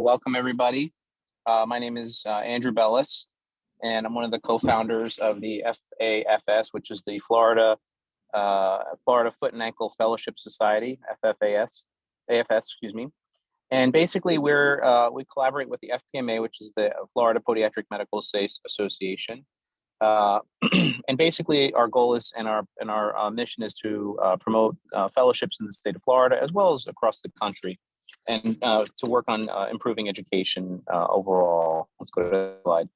Welcome, everybody. My name is Andrew Bellis, and I'm one of the co-founders of the FFAFS, which is the Florida Foot and Ankle Fellowship Society, AFS, excuse me. And basically, we collaborate with the FPMA, which is the Florida Podiatric Medical Association. And basically, our goal is, and our mission is to promote fellowships in the state of Florida as well as across the country, and to work on improving education overall. Let's go to the slide.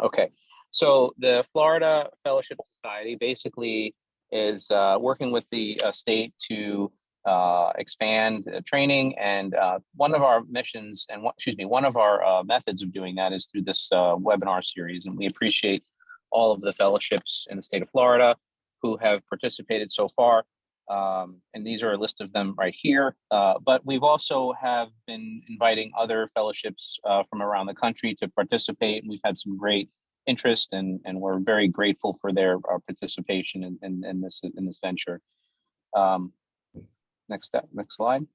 Okay, so the Florida Fellowship Society basically is working with the state to expand training, and one of our missions, and one of our methods of doing that is through this webinar series, and we appreciate all of the fellowships in the state of Florida who have participated so far, and these are a list of them right here. But we've also have been inviting other fellowships from around the country to participate, and we've had some great interest, and we're very grateful for their participation in this venture. Next slide.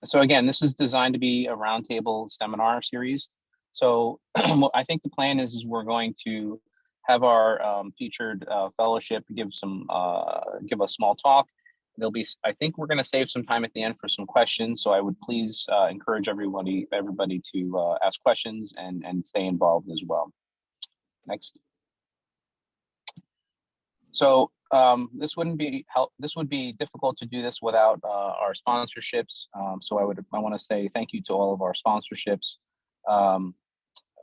So again, this is designed to be a roundtable seminar series. So I think the plan is we're going to have our featured fellowship give a small talk. I think we're going to save some time at the end for some questions. So I would please encourage everybody to ask questions and stay involved as well. Next. So this would be difficult to do this without our sponsorships. So I want to say thank you to all of our sponsorships.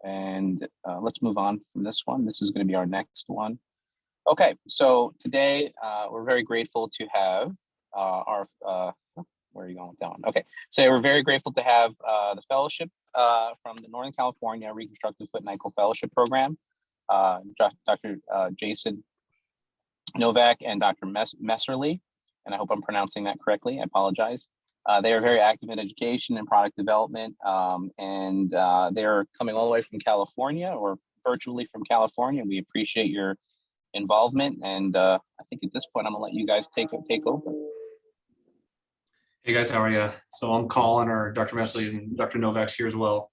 And let's move on from this one. This is going to be our next one. Okay, so today we're very grateful to have where are you going with that one? Okay, so we're very grateful to have the fellowship from the Northern California Reconstructive Foot and Ankle Fellowship Program, Dr. Jason Nowak and Dr. Messerly, and I hope I'm pronouncing that correctly. I apologize. They are very active in education and product development, and they're coming all the way from California, or virtually from California. We appreciate your involvement, and I think at this point I'm gonna let you guys take over. Hey guys, how are you? So I'm Collin, or Dr. Messerly, and Dr. Novak's here as well.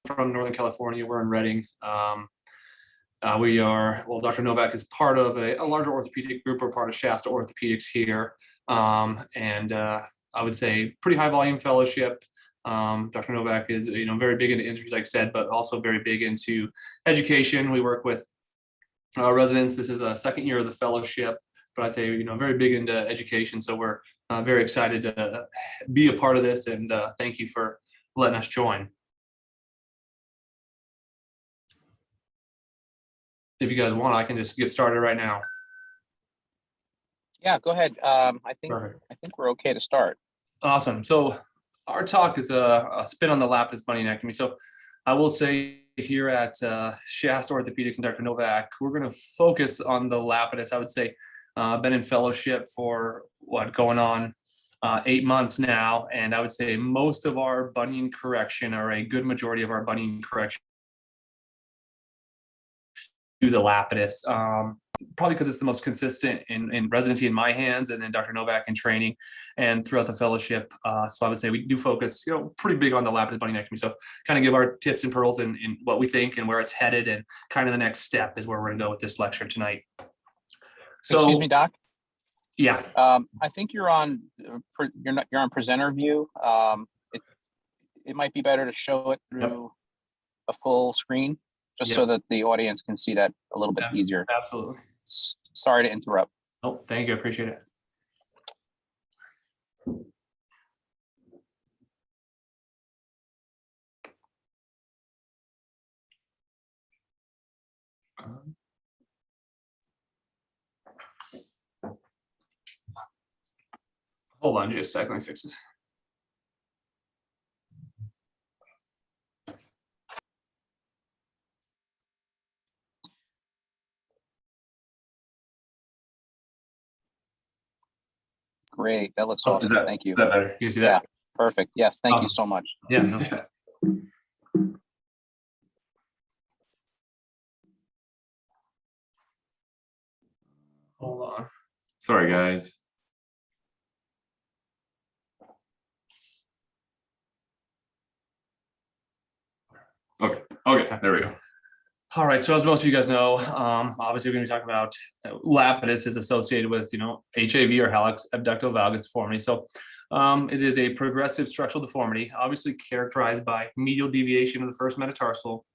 From Northern California, we're in Redding. Dr. Nowak is part of a larger orthopedic group. We're part of Shasta Orthopedics here. And I would say pretty high volume fellowship. Dr. Nowak is, very big into injuries, like I said, but also very big into education. We work with residents. This is a second year of the fellowship, but I'd say, very big into education. So we're very excited to be a part of this, and thank you for letting us join. If you guys want, I can just get started right now. Yeah, go ahead. I think we're okay to start. Awesome. So our talk is a spin on the Lapidus bunionectomy. So I will say here at Shasta Orthopedics and Dr. Nowak, we're going to focus on the Lapidus. I would say been in fellowship for going on 8 months now, and I would say most of our bunion correction, or a good majority of our bunion correction, do the Lapidus, probably because it's the most consistent in residency in my hands, and then Dr. Nowak in training and throughout the fellowship. So I would say we do focus, pretty big on the Lapidus bunionectomy. So kind of give our tips and pearls in what we think and where it's headed, and kind of the next step is where we're gonna go with this lecture tonight. So, excuse me, Doc. Yeah. I think you're on presenter view. It might be better to show it through a full screen, just so that the audience can see that a little bit easier. Absolutely. Sorry to interrupt. Oh, thank you. I appreciate it. Hold on just a second. Let me fix this. Great. That looks awesome. Thank you. Is that better? You see that? Yeah, perfect. Yes. Thank you so much. Yeah. No. Hold on. Sorry, guys. Okay, there we go. All right, so as most of you guys know, obviously we're going to be talking about Lapidus is associated with, HAV or hallux abductor valgus deformity. So it is a progressive structural deformity, obviously characterized by medial deviation of the first metatarsal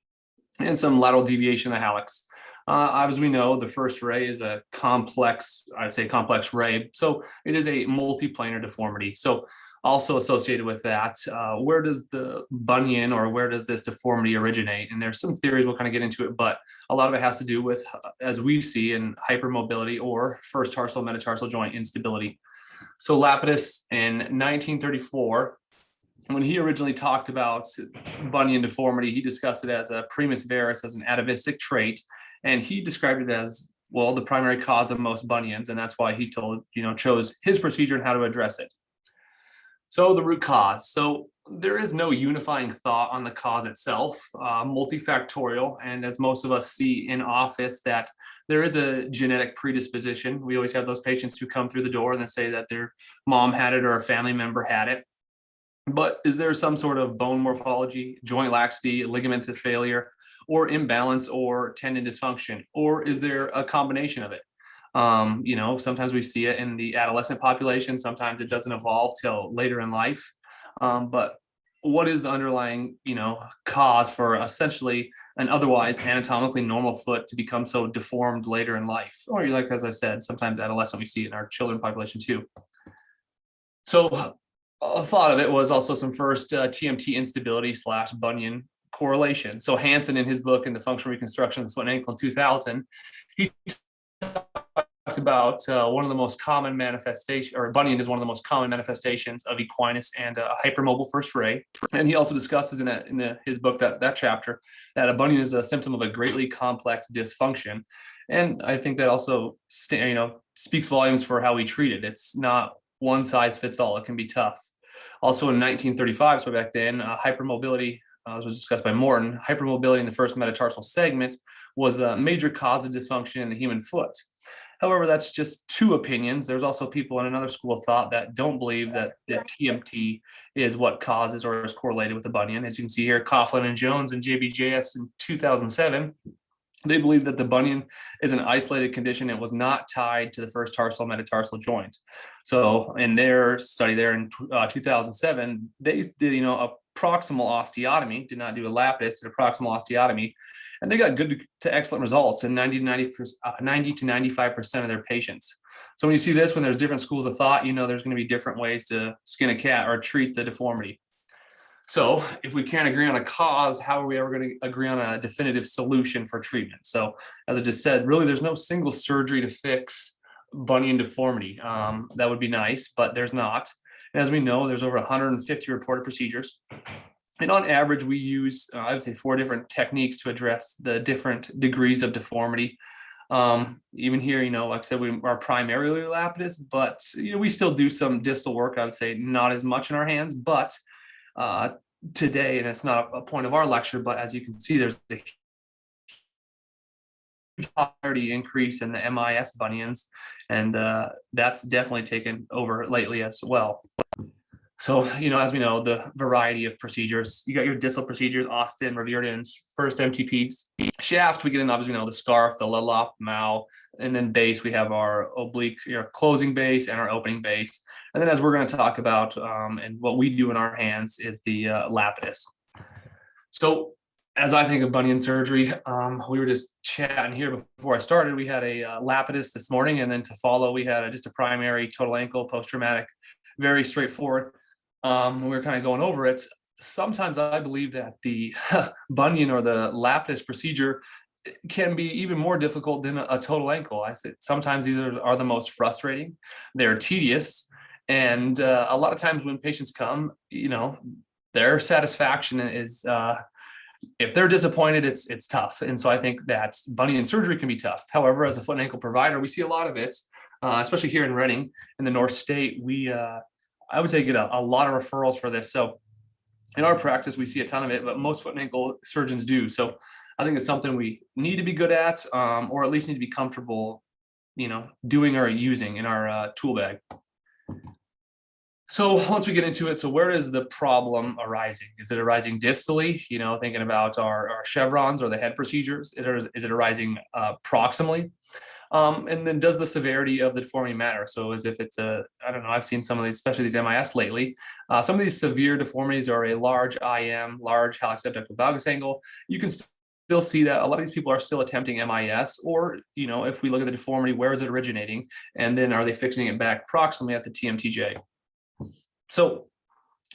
and some lateral deviation of the hallux. As we know, the first ray is a complex, I'd say complex ray. So it is a multiplanar deformity. So also associated with that, where does the bunion or where does this deformity originate? And there's some theories, we'll kind of get into it, but a lot of it has to do with, as we see, in hypermobility or first tarsal metatarsal joint instability. So Lapidus in 1934, when he originally talked about bunion deformity, he discussed it as a primus varus, as an atavistic trait, and he described it as, well, the primary cause of most bunions, and that's why he chose his procedure and how to address it. So the root cause. So there is no unifying thought on the cause itself, multifactorial, and as most of us see in office, that there is a genetic predisposition. We always have those patients who come through the door and they say that their mom had it or a family member had it. But is there some sort of bone morphology, joint laxity, ligamentous failure, or imbalance, or tendon dysfunction? Or is there a combination of it? Sometimes we see it in the adolescent population. Sometimes it doesn't evolve till later in life. But what is the underlying, cause for essentially an otherwise anatomically normal foot to become so deformed later in life? Or like, as I said, sometimes adolescent, we see it in our children population too. So a thought of it was also some first TMT instability / bunion correlation. So Hansen, in his book in the Functional Reconstruction of the Foot and Ankle in 2000, he talked about one of the most common manifestations, or bunion is one of the most common manifestations of equinus and hypermobile first ray. And he also discusses in his book, that chapter, that a bunion is a symptom of a greatly complex dysfunction. And I think that also speaks volumes for how we treat it. It's not one size fits all. It can be tough. Also in 1935, so back then, hypermobility, as was discussed by Morton, hypermobility in the first metatarsal segment was a major cause of dysfunction in the human foot. However, that's just two opinions. There's also people in another school of thought that don't believe that the TMT is what causes or is correlated with the bunion. As you can see here, Coughlin and Jones and JBJS in 2007, they believe that the bunion is an isolated condition and was not tied to the first tarsal metatarsal joint. So in their study there in 2007, they did, a proximal osteotomy, did not do a Lapidus, did a proximal osteotomy, and they got good to excellent results in 90 to 95% of their patients. So when you see this, when there's different schools of thought, there's going to be different ways to skin a cat or treat the deformity. So if we can't agree on a cause, how are we ever going to agree on a definitive solution for treatment? So as I just said, really, there's no single surgery to fix bunion deformity. That would be nice, but there's not. And as we know, there's over 150 reported procedures. And on average, we use, I would say, 4 different techniques to address the different degrees of deformity. Even here, like I said, we are primarily Lapidus, but we still do some distal work. I would say not as much in our hands, but today, and it's not a point of our lecture, but as you can see, there's a huge popularity increase in the MIS bunions, and that's definitely taken over lately as well. So, as we know, the variety of procedures, you got your distal procedures, Austin, Revierdens, first MTPs. Shaft, we get in, obviously, the scarf, the Lelop, Mao, and then base, we have our oblique, closing base and our opening base. And then as we're going to talk about, and what we do in our hands is the Lapidus. So as I think of bunion surgery, we were just chatting here before I started. We had a Lapidus this morning, and then to follow, we had just a primary total ankle post-traumatic, very straightforward. We were kind of going over it. Sometimes I believe that the bunion or the Lapidus procedure can be even more difficult than a total ankle. I said sometimes these are the most frustrating. They're tedious, and a lot of times when patients come, their satisfaction is if they're disappointed, it's tough. And so I think that bunion surgery can be tough. However, as a foot and ankle provider, we see a lot of it, especially here in Reading in the North State. We I would say get a lot of referrals for this. So in our practice, we see a ton of it, but most foot and ankle surgeons do. So I think it's something we need to be good at, or at least need to be comfortable doing or using in our tool bag. So once we get into it, so where is the problem arising? Is it arising distally, thinking about our chevrons or the head procedures? Is it arising proximally? And then does the severity of the deformity matter? So as if it's I don't know, I've seen some of these, especially these MIS lately. Some of these severe deformities are a large IM, large hallux abductor valgus angle. You can still see that a lot of these people are still attempting MIS, or, if we look at the deformity, where is it originating? And then are they fixing it back proximally at the TMTJ? So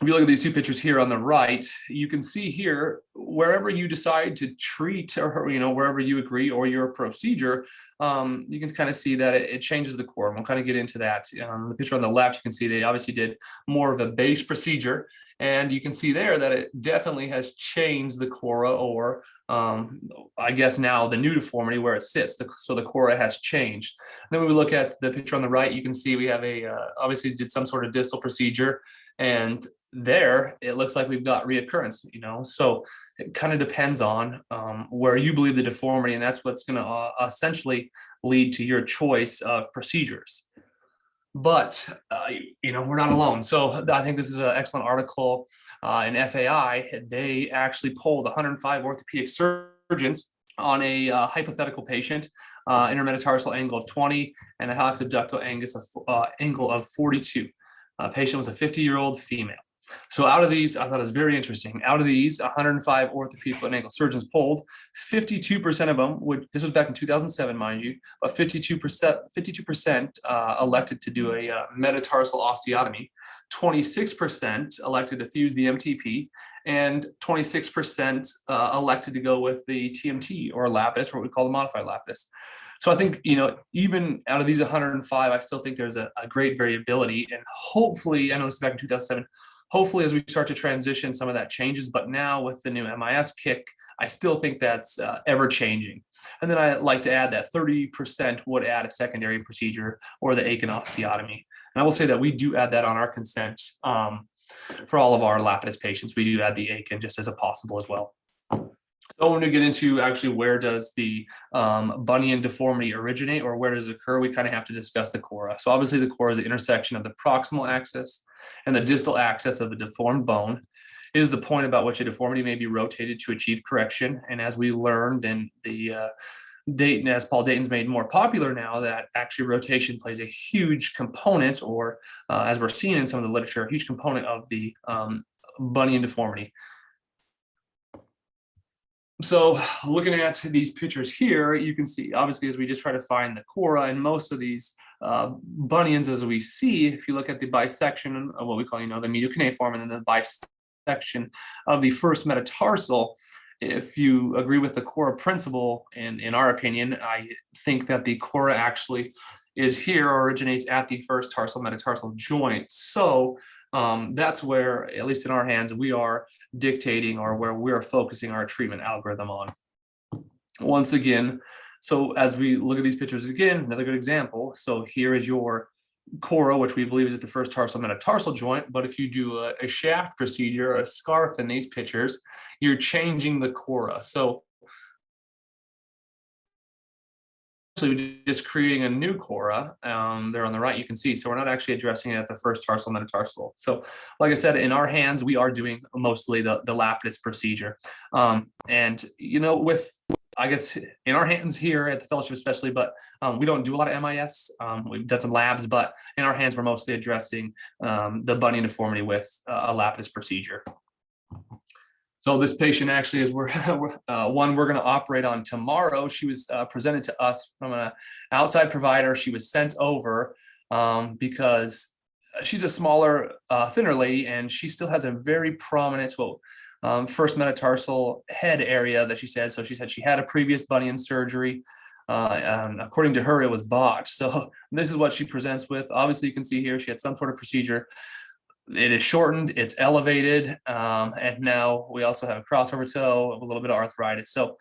if you look at these two pictures here on the right, you can see here, wherever you decide to treat, or wherever you agree, or your procedure, you can kind of see that it changes the core. And we'll kind of get into that. The picture on the left, you can see they obviously did more of a base procedure, and you can see there that it definitely has changed the cora, or I guess now the new deformity where it sits. So the cora has changed. And then when we look at the picture on the right, you can see we have obviously did some sort of distal procedure, and there it looks like we've got reoccurrence. So it kind of depends on where you believe the deformity, and that's what's going to essentially lead to your choice of procedures. But we're not alone. So I think this is an excellent article in FAI. They actually polled 105 orthopedic surgeons on a hypothetical patient, intermetatarsal angle of 20 and a hallux abductor angle of 42. Patient was a 50-year-old female. So out of these, I thought it was very interesting. Out of these 105 orthopedic foot and ankle surgeons polled, 52% of them this was back in 2007, mind you, but 52% elected to do a metatarsal osteotomy, 26% elected to fuse the MTP, and 26% elected to go with the TMT or Lapidus, or what we call the modified Lapidus. So I think, even out of these 105, I still think there's a great variability, and hopefully, I know this is back in 2007, hopefully as we start to transition, some of that changes, but now with the new MIS kick, I still think that's ever changing. And then I like to add that 30% would add a secondary procedure or the Aiken osteotomy. And I will say that we do add that on our consent for all of our Lapidus patients. We do add the Aiken just as a possible as well. So when we get into actually where does the bunion deformity originate, or where does it occur, we kind of have to discuss the cora. So obviously the cora is the intersection of the proximal axis and the distal axis of the deformed bone. It is the point about which a deformity may be rotated to achieve correction. And as we learned in the Dayton, as Paul Dayton's made more popular now, that actually rotation plays a huge component, or as we're seeing in some of the literature, a huge component of the bunion deformity. So looking at these pictures here, you can see, obviously, as we just try to find the cora, and most of these bunions, as we see, if you look at the bisection of what we call, the medial cuneiform, and then the bisection of the first metatarsal, if you agree with the cora principle, and in our opinion, I think that the cora actually is here, or originates at the first tarsal metatarsal joint. So that's where, at least in our hands, we are dictating, or where we're focusing our treatment algorithm on. Once again, so as we look at these pictures again, another good example. So here is your cora, which we believe is at the first tarsal metatarsal joint. But if you do a shaft procedure, a scarf in these pictures, you're changing the cora. So just creating a new cora there on the right, you can see. So we're not actually addressing it at the first tarsal metatarsal. So like I said, in our hands, we are doing mostly the Lapidus procedure. And, with, I guess, in our hands here at the fellowship especially, but we don't do a lot of MIS. We've done some labs, but in our hands, we're mostly addressing the bunion deformity with a Lapidus procedure. So this patient actually is one we're going to operate on tomorrow. She was presented to us from an outside provider. She was sent over because she's a smaller, thinner lady, and she still has a very prominent, first metatarsal head area that she said. So she said she had a previous bunion surgery. According to her, it was botched. So this is what she presents with. Obviously, you can see here she had some sort of procedure. It is shortened, it's elevated, and now we also have a crossover toe, a little bit of arthritis. So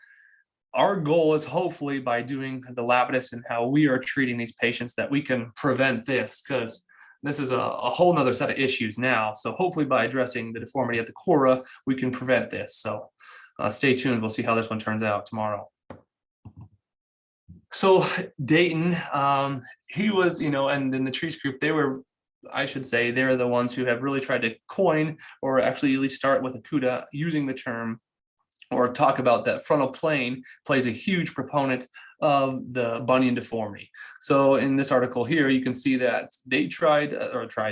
our goal is, hopefully, by doing the Lapidus and how we are treating these patients, that we can prevent this, because this is a whole nother set of issues now. So hopefully by addressing the deformity at the cora, we can prevent this. So stay tuned. We'll see how this one turns out tomorrow. So Dayton, he was, and in the Trees group, they were, I should say, they're the ones who have really tried to coin or actually at least start with Akuda using the term or talk about that frontal plane plays a huge proponent of the bunion deformity. So in this article here, you can see that they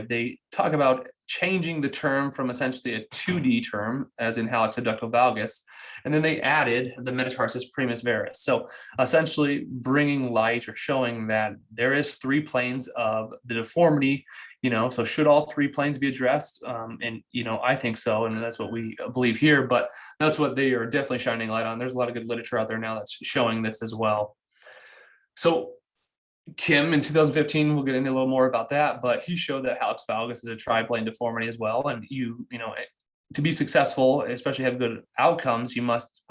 they talk about changing the term from essentially a 2D term, as in hallux abductor valgus, and then they added the metatarsus primus varus. So essentially bringing light or showing that there is 3 planes of the deformity, so should all 3 planes be addressed? And, I think so, and that's what we believe here, but that's what they are definitely shining light on. There's a lot of good literature out there now that's showing this as well. So Kim in 2015, we'll get into a little more about that, but he showed that hallux valgus is a triplane deformity as well. And to be successful, especially have good outcomes, you must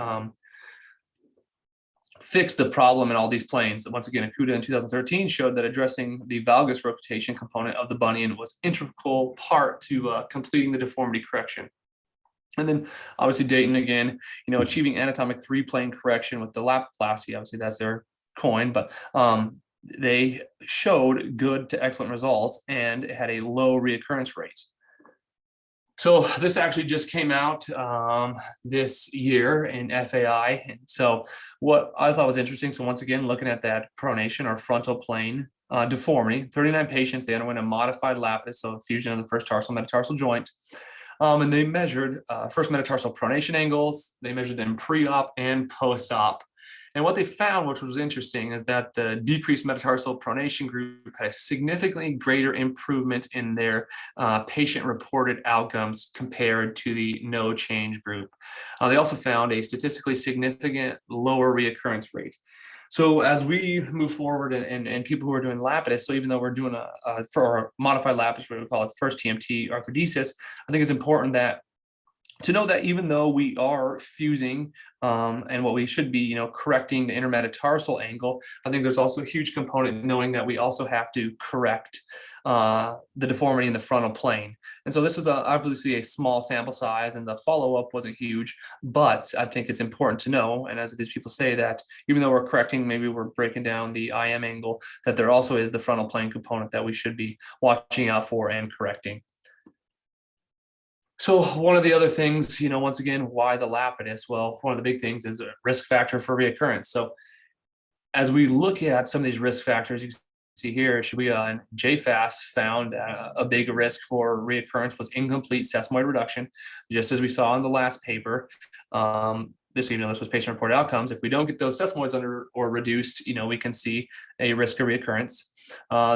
fix the problem in all these planes. Once again, Akuda in 2013 showed that addressing the valgus rotation component of the bunion was integral part to completing the deformity correction. And then obviously Dayton again, achieving anatomic 3-plane correction with the Lapiplasty, obviously that's their coin, but they showed good to excellent results and had a low reoccurrence rate. So this actually just came out this year in FAI. And so what I thought was interesting, so once again, looking at that pronation or frontal plane deformity, 39 patients, they underwent a modified Lapidus, so fusion of the first tarsal metatarsal joint. And they measured first metatarsal pronation angles. They measured them pre-op and post-op. And what they found, which was interesting, is that the decreased metatarsal pronation group had a significantly greater improvement in their patient-reported outcomes compared to the no change group. They also found a statistically significant lower reoccurrence rate. So as we move forward and people who are doing Lapidus, so even though we're doing for our modified Lapidus, what we call it first TMT arthrodesis, I think it's important to know that even though we are fusing and what we should be, correcting the intermetatarsal angle, I think there's also a huge component knowing that we also have to correct the deformity in the frontal plane. And so this is obviously a small sample size and the follow-up wasn't huge, but I think it's important to know, and as these people say, that even though we're correcting, maybe we're breaking down the IM angle, that there also is the frontal plane component that we should be watching out for and correcting. So one of the other things, once again, why the Lapidus? Well, one of the big things is a risk factor for reoccurrence. So as we look at some of these risk factors, you can see here, and JFAS found a big risk for reoccurrence was incomplete sesamoid reduction, just as we saw in the last paper. This was patient-reported outcomes. If we don't get those sesamoids under or reduced, we can see a risk of reoccurrence.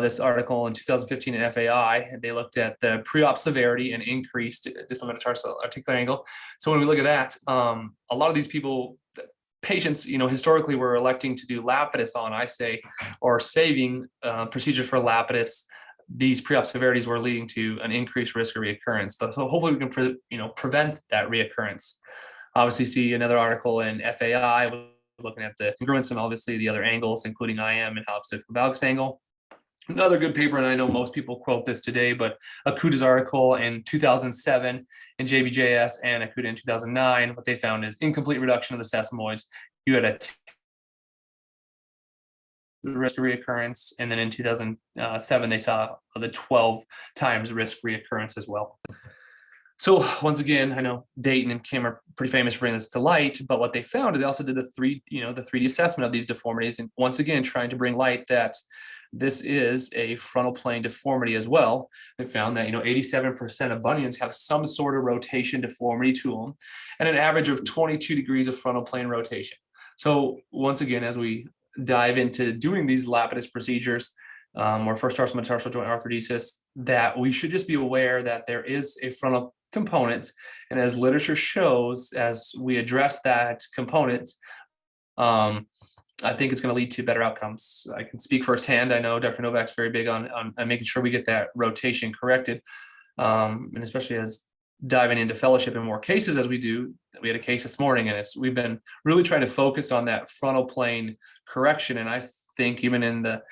This article in 2015 in FAI, they looked at the pre-op severity and increased distal metatarsal articular angle. So when we look at that, a lot of these patients, historically were electing to do Lapidus on, or saving procedures for Lapidus. These pre-op severities were leading to an increased risk of reoccurrence. But so hopefully we can prevent that reoccurrence. Obviously, see another article in FAI looking at the congruence and obviously the other angles, including IM and hallux valgus angle. Another good paper, and I know most people quote this today, but Akuda's article in 2007 in JBJS and Akuda in 2009, what they found is incomplete reduction of the sesamoids. You had a risk of reoccurrence, and then in 2007, they saw the 12 times risk reoccurrence as well. So once again, I know Dayton and Kim are pretty famous for bringing this to light, but what they found is they also did the 3D assessment of these deformities, and once again, trying to bring light that this is a frontal plane deformity as well. They found that 87% of bunions have some sort of rotation deformity to them, and an average of 22 degrees of frontal plane rotation. So once again, as we dive into doing these Lapidus procedures, or first tarsal metatarsal joint arthrodesis, that we should just be aware that there is a frontal component, and as literature shows, as we address that component, I think it's going to lead to better outcomes. I can speak firsthand. I know Dr. Nowak's very big on making sure we get that rotation corrected, and especially as diving into fellowship in more cases as we do. We had a case this morning, and we've been really trying to focus on that frontal plane correction, and I think even in the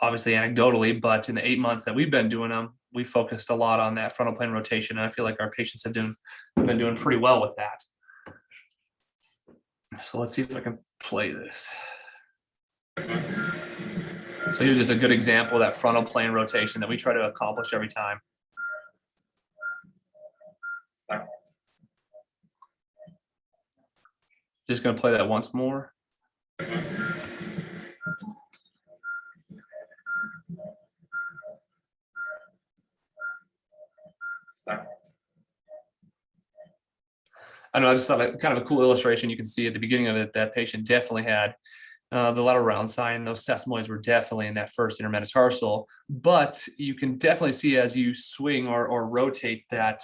obviously anecdotally, but in the 8 months that we've been doing them, we focused a lot on that frontal plane rotation. And I feel like our patients have been doing pretty well with that. So let's see if I can play this. So here's just a good example of that frontal plane rotation that we try to accomplish every time. Just going to play that once more. I know, I just thought kind of a cool illustration. You can see at the beginning of it, that patient definitely had the lateral round sign. Those sesamoids were definitely in that first intermetatarsal, but you can definitely see as you swing or rotate that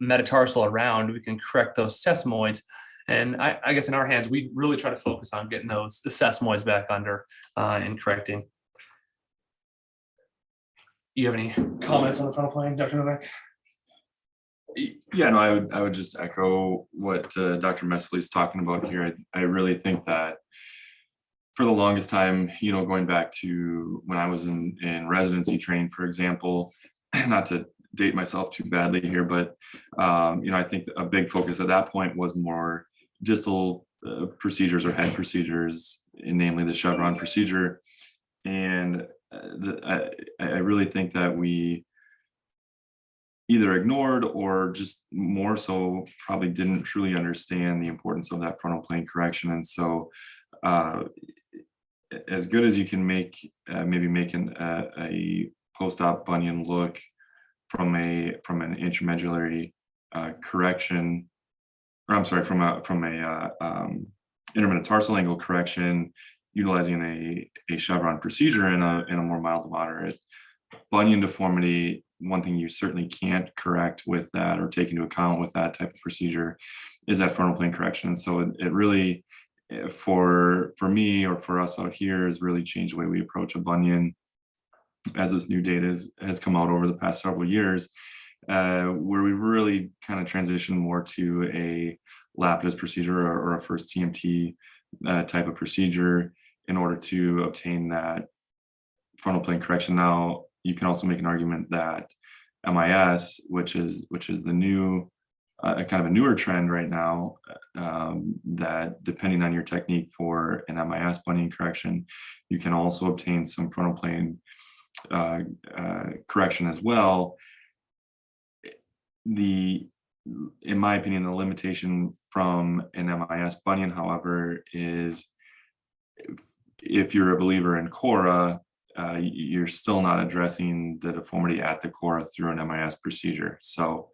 metatarsal around, we can correct those sesamoids. And I guess in our hands, we really try to focus on getting the sesamoids back under and correcting. You have any comments on the frontal plane, Dr. Nowak? Yeah, no, I would just echo what Dr. Messerly is talking about here. I really think that for the longest time, you know, going back to when I was in residency training, for example, not to date myself too badly here, but you know, I think a big focus at that point was more distal procedures or head procedures, namely the chevron procedure. And I really think that we either ignored or just more so probably didn't truly understand the importance of that frontal plane correction. And so as good as you can make maybe making a post-op bunion look from an intramedullary correction, or I'm sorry, from a intermetatarsal angle correction, utilizing a chevron procedure in a more mild to moderate bunion deformity, one thing you certainly can't correct with that or take into account with that type of procedure is that frontal plane correction. And so it really, for me or for us out here, has really changed the way we approach a bunion as this new data has come out over the past several years, where we really kind of transitioned more to a Lapidus procedure or a first TMT type of procedure in order to obtain that frontal plane correction. Now, you can also make an argument that MIS, which is the new kind of a newer trend right now, that depending on your technique for an MIS bunion correction, you can also obtain some frontal plane correction as well. In my opinion, the limitation from an MIS bunion, however, is if you're a believer in Cora, you're still not addressing the deformity at the Cora through an MIS procedure. So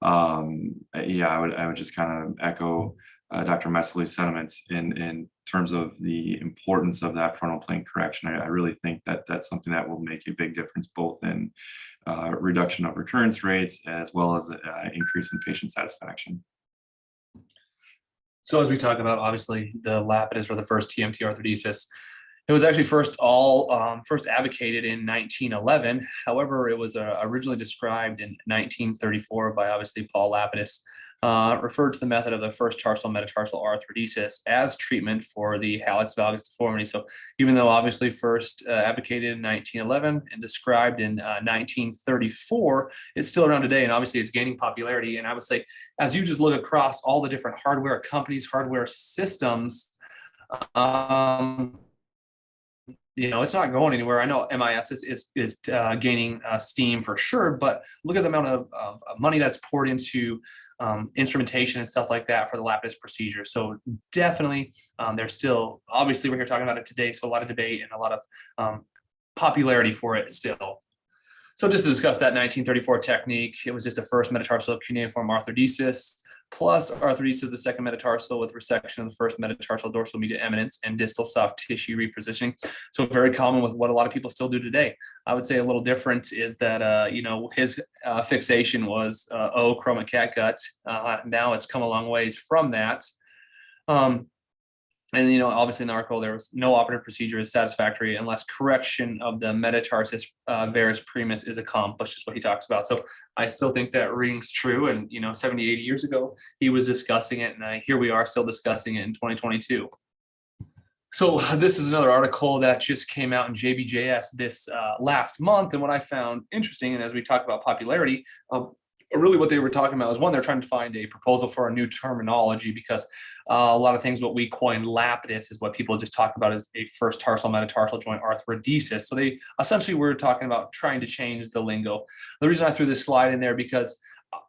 yeah, I would just kind of echo Dr. Messerly's sentiments in terms of the importance of that frontal plane correction. I really think that that's something that will make a big difference both in reduction of recurrence rates as well as increase in patient satisfaction. So as we talk about, obviously, the Lapidus or the first TMT orthodesis, it was actually first advocated in 1911. However, it was originally described in 1934 by obviously Paul Lapidus, referred to the method of the first tarsal metatarsal arthrodesis as treatment for the hallux valgus deformity. So even though obviously first advocated in 1911 and described in 1934, it's still around today, and obviously it's gaining popularity. And I would say, as you just look across all the different hardware companies, hardware systems, you know, it's not going anywhere. I know MIS is gaining steam for sure, but look at the amount of money that's poured into instrumentation and stuff like that for the Lapidus procedure. So definitely, there's still, obviously we're here talking about it today, so a lot of debate and a lot of popularity for it still. So just to discuss that 1934 technique, it was just a first metatarsal cuneiform arthrodesis plus arthrodesis of the second metatarsal with resection of the first metatarsal dorsal medial eminence and distal soft tissue repositioning. So very common with what a lot of people still do today. I would say a little different is that, you know, his fixation was chroma catgut. Now it's come a long ways from that. And, you know, obviously in the article, there was no operative procedure is satisfactory unless correction of the metatarsus varus primus is accomplished, is what he talks about. So I still think that rings true. And, you know, 70, 80 years ago, he was discussing it. And here we are still discussing it in 2022. So this is another article that just came out in JBJS this last month. And what I found interesting, and as we talk about popularity, really what they were talking about is, one, they're trying to find a proposal for a new terminology, because a lot of things what we coined Lapidus is what people just talk about as a first tarsal metatarsal joint arthrodesis. So they essentially were talking about trying to change the lingo. The reason I threw this slide in there, because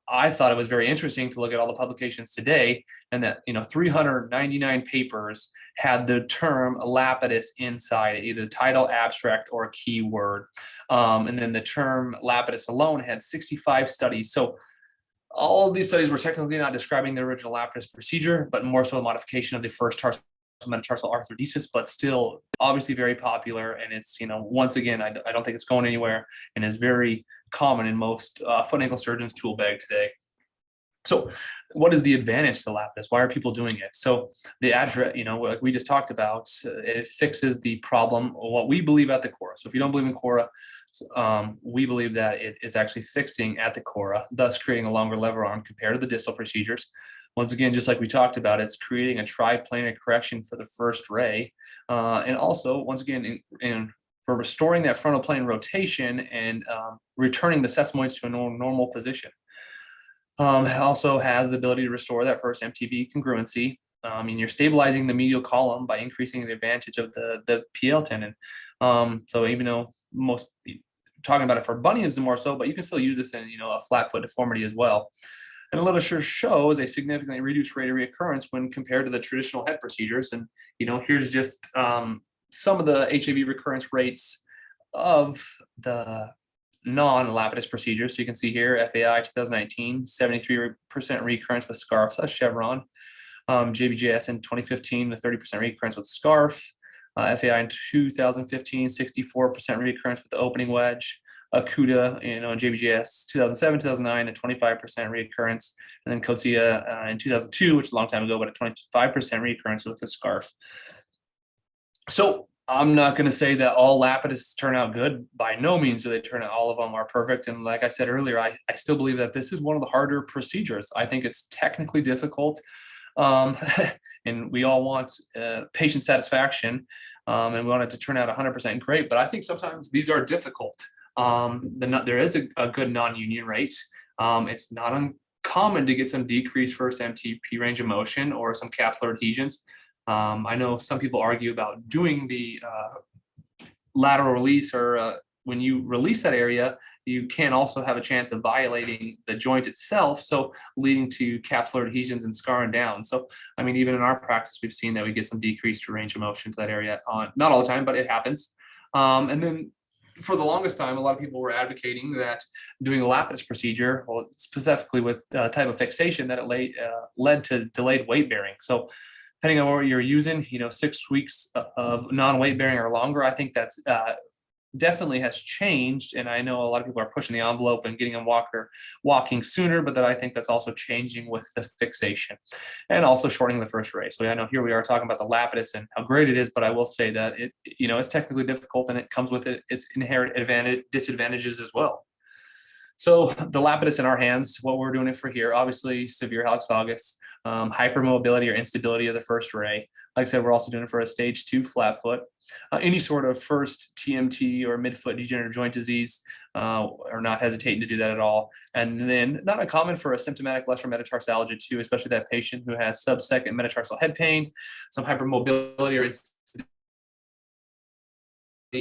I thought it was very interesting to look at all the publications today, and that 399 papers had the term Lapidus inside, either the title, abstract, or a keyword. And then the term Lapidus alone had 65 studies. So all of these studies were technically not describing the original Lapidus procedure, but more so a modification of the first tarsal metatarsal arthrodesis, but still obviously very popular. And it's, once again, I don't think it's going anywhere, and is very common in most foot and ankle surgeons' tool bag today. So what is the advantage to Lapidus? Why are people doing it? So the address, like we just talked about, it fixes the problem, what we believe at the cora. So if you don't believe in cora, we believe that it is actually fixing at the cora, thus creating a longer lever arm compared to the distal procedures. Once again, just like we talked about, it's creating a triplanar correction for the first ray. And also, once again, for restoring that frontal plane rotation and returning the sesamoids to a normal position. It also has the ability to restore that first MTB congruency. You're stabilizing the medial column by increasing the advantage of the PL tendon. So even though most talking about it for bunions more so, but you can still use this in a flat foot deformity as well. And the literature shows a significantly reduced rate of reoccurrence when compared to the traditional head procedures. And here's just some of the HAV recurrence rates of the non-Lapidus procedures. So you can see here, FAI 2019, 73% recurrence with scarf, that's chevron. JBJS in 2015, the 30% recurrence with scarf. FAI in 2015, 64% recurrence with the opening wedge. Akuda, in JBJS 2007, 2009, a 25% recurrence. And then Kotia in 2002, which is a long time ago, but a 25% recurrence with the scarf. So I'm not going to say that all Lapidus turn out good. By no means do they turn out, all of them are perfect. And like I said earlier, I still believe that this is one of the harder procedures. I think it's technically difficult. And we all want patient satisfaction, and we want it to turn out 100% great. But I think sometimes these are difficult. There is a good non-union rate. It's not uncommon to get some decreased first MTP range of motion or some capsular adhesions. I know some people argue about doing the lateral release, or when you release that area, you can also have a chance of violating the joint itself, so leading to capsular adhesions and scarring down. So, even in our practice, we've seen that we get some decreased range of motion to that area, not all the time, but it happens. And then for the longest time, a lot of people were advocating that doing a Lapidus procedure, well, specifically with type of fixation, that it led to delayed weight bearing. So depending on what you're using, 6 weeks of non-weight bearing or longer, I think that's definitely has changed. And I know a lot of people are pushing the envelope and getting them walking sooner, but that I think that's also changing with the fixation and also shortening the first ray. So I know here we are talking about the Lapidus and how great it is, but I will say that it's technically difficult, and it comes with its inherent disadvantages as well. So the Lapidus in our hands, what we're doing it for here, obviously severe hallux valgus, hypermobility or instability of the first ray. Like I said, we're also doing it for a stage 2 flat foot, any sort of first TMT or midfoot degenerative joint disease, or not hesitating to do that at all. And then not uncommon for a symptomatic lesser metatarsalgia too, especially that patient who has subsecond metatarsal head pain, some hypermobility or instability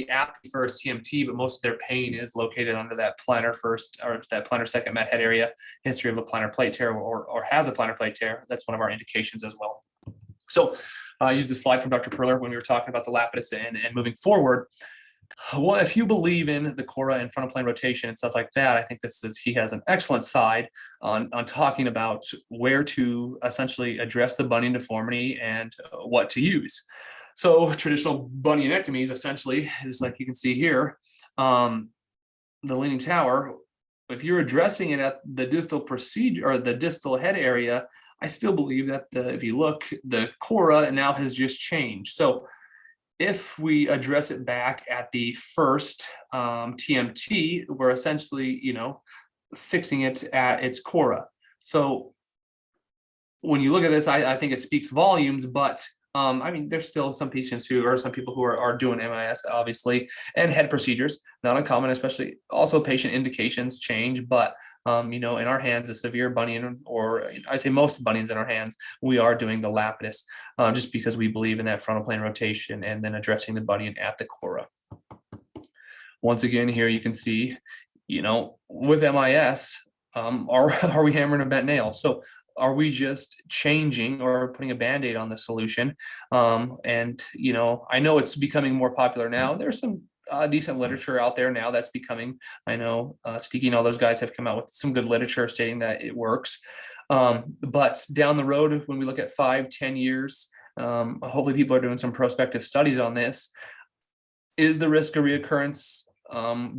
at the first TMT, but most of their pain is located under that plantar first or that plantar second met head area, history of a plantar plate tear or has a plantar plate tear. That's one of our indications as well. So I used this slide from Dr. Perler when we were talking about the Lapidus and moving forward. Well, if you believe in the cora and frontal plane rotation and stuff like that, I think he has an excellent side on talking about where to essentially address the bunion deformity and what to use. So traditional bunionectomies essentially is like you can see here, the leaning tower. If you're addressing it at the distal procedure or the distal head area, I still believe that if you look, the cora now has just changed. So if we address it back at the first TMT, we're essentially, fixing it at its cora. So when you look at this, I think it speaks volumes, but I mean, there's still some patients who, or some people who are doing MIS, obviously, and head procedures, not uncommon, especially also patient indications change. But, in our hands, a severe bunion, or I say most bunions in our hands, we are doing the Lapidus, just because we believe in that frontal plane rotation and then addressing the bunion at the cora. Once again, here you can see, with MIS, are we hammering a bent nail? So are we just changing or putting a Band-Aid on the solution? And I know it's becoming more popular now. There's some decent literature out there now that's becoming. I know Sticky and all those guys have come out with some good literature stating that it works. But down the road, when we look at 5-10 years, hopefully people are doing some prospective studies on this. Is the risk of reoccurrence,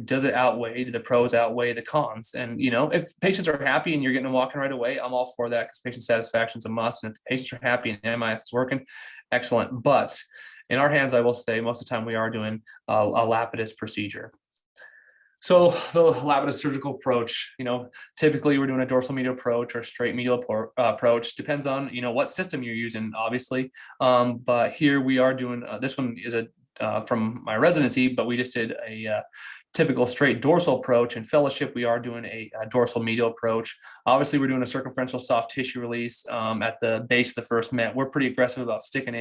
does it outweigh, do the pros outweigh the cons? And if patients are happy and you're getting them walking right away, I'm all for that, because patient satisfaction is a must. And if the patients are happy and MIS is working, excellent. But in our hands, I will say most of the time we are doing a Lapidus procedure. So the Lapidus surgical approach, typically we're doing a dorsal medial approach or straight medial approach. Depends on what system you're using, obviously. But here we are doing this one is from my residency, but we just did a typical straight dorsal approach. In fellowship, we are doing a dorsal medial approach. Obviously, we're doing a circumferential soft tissue release at the base of the first met. We're pretty aggressive about sticking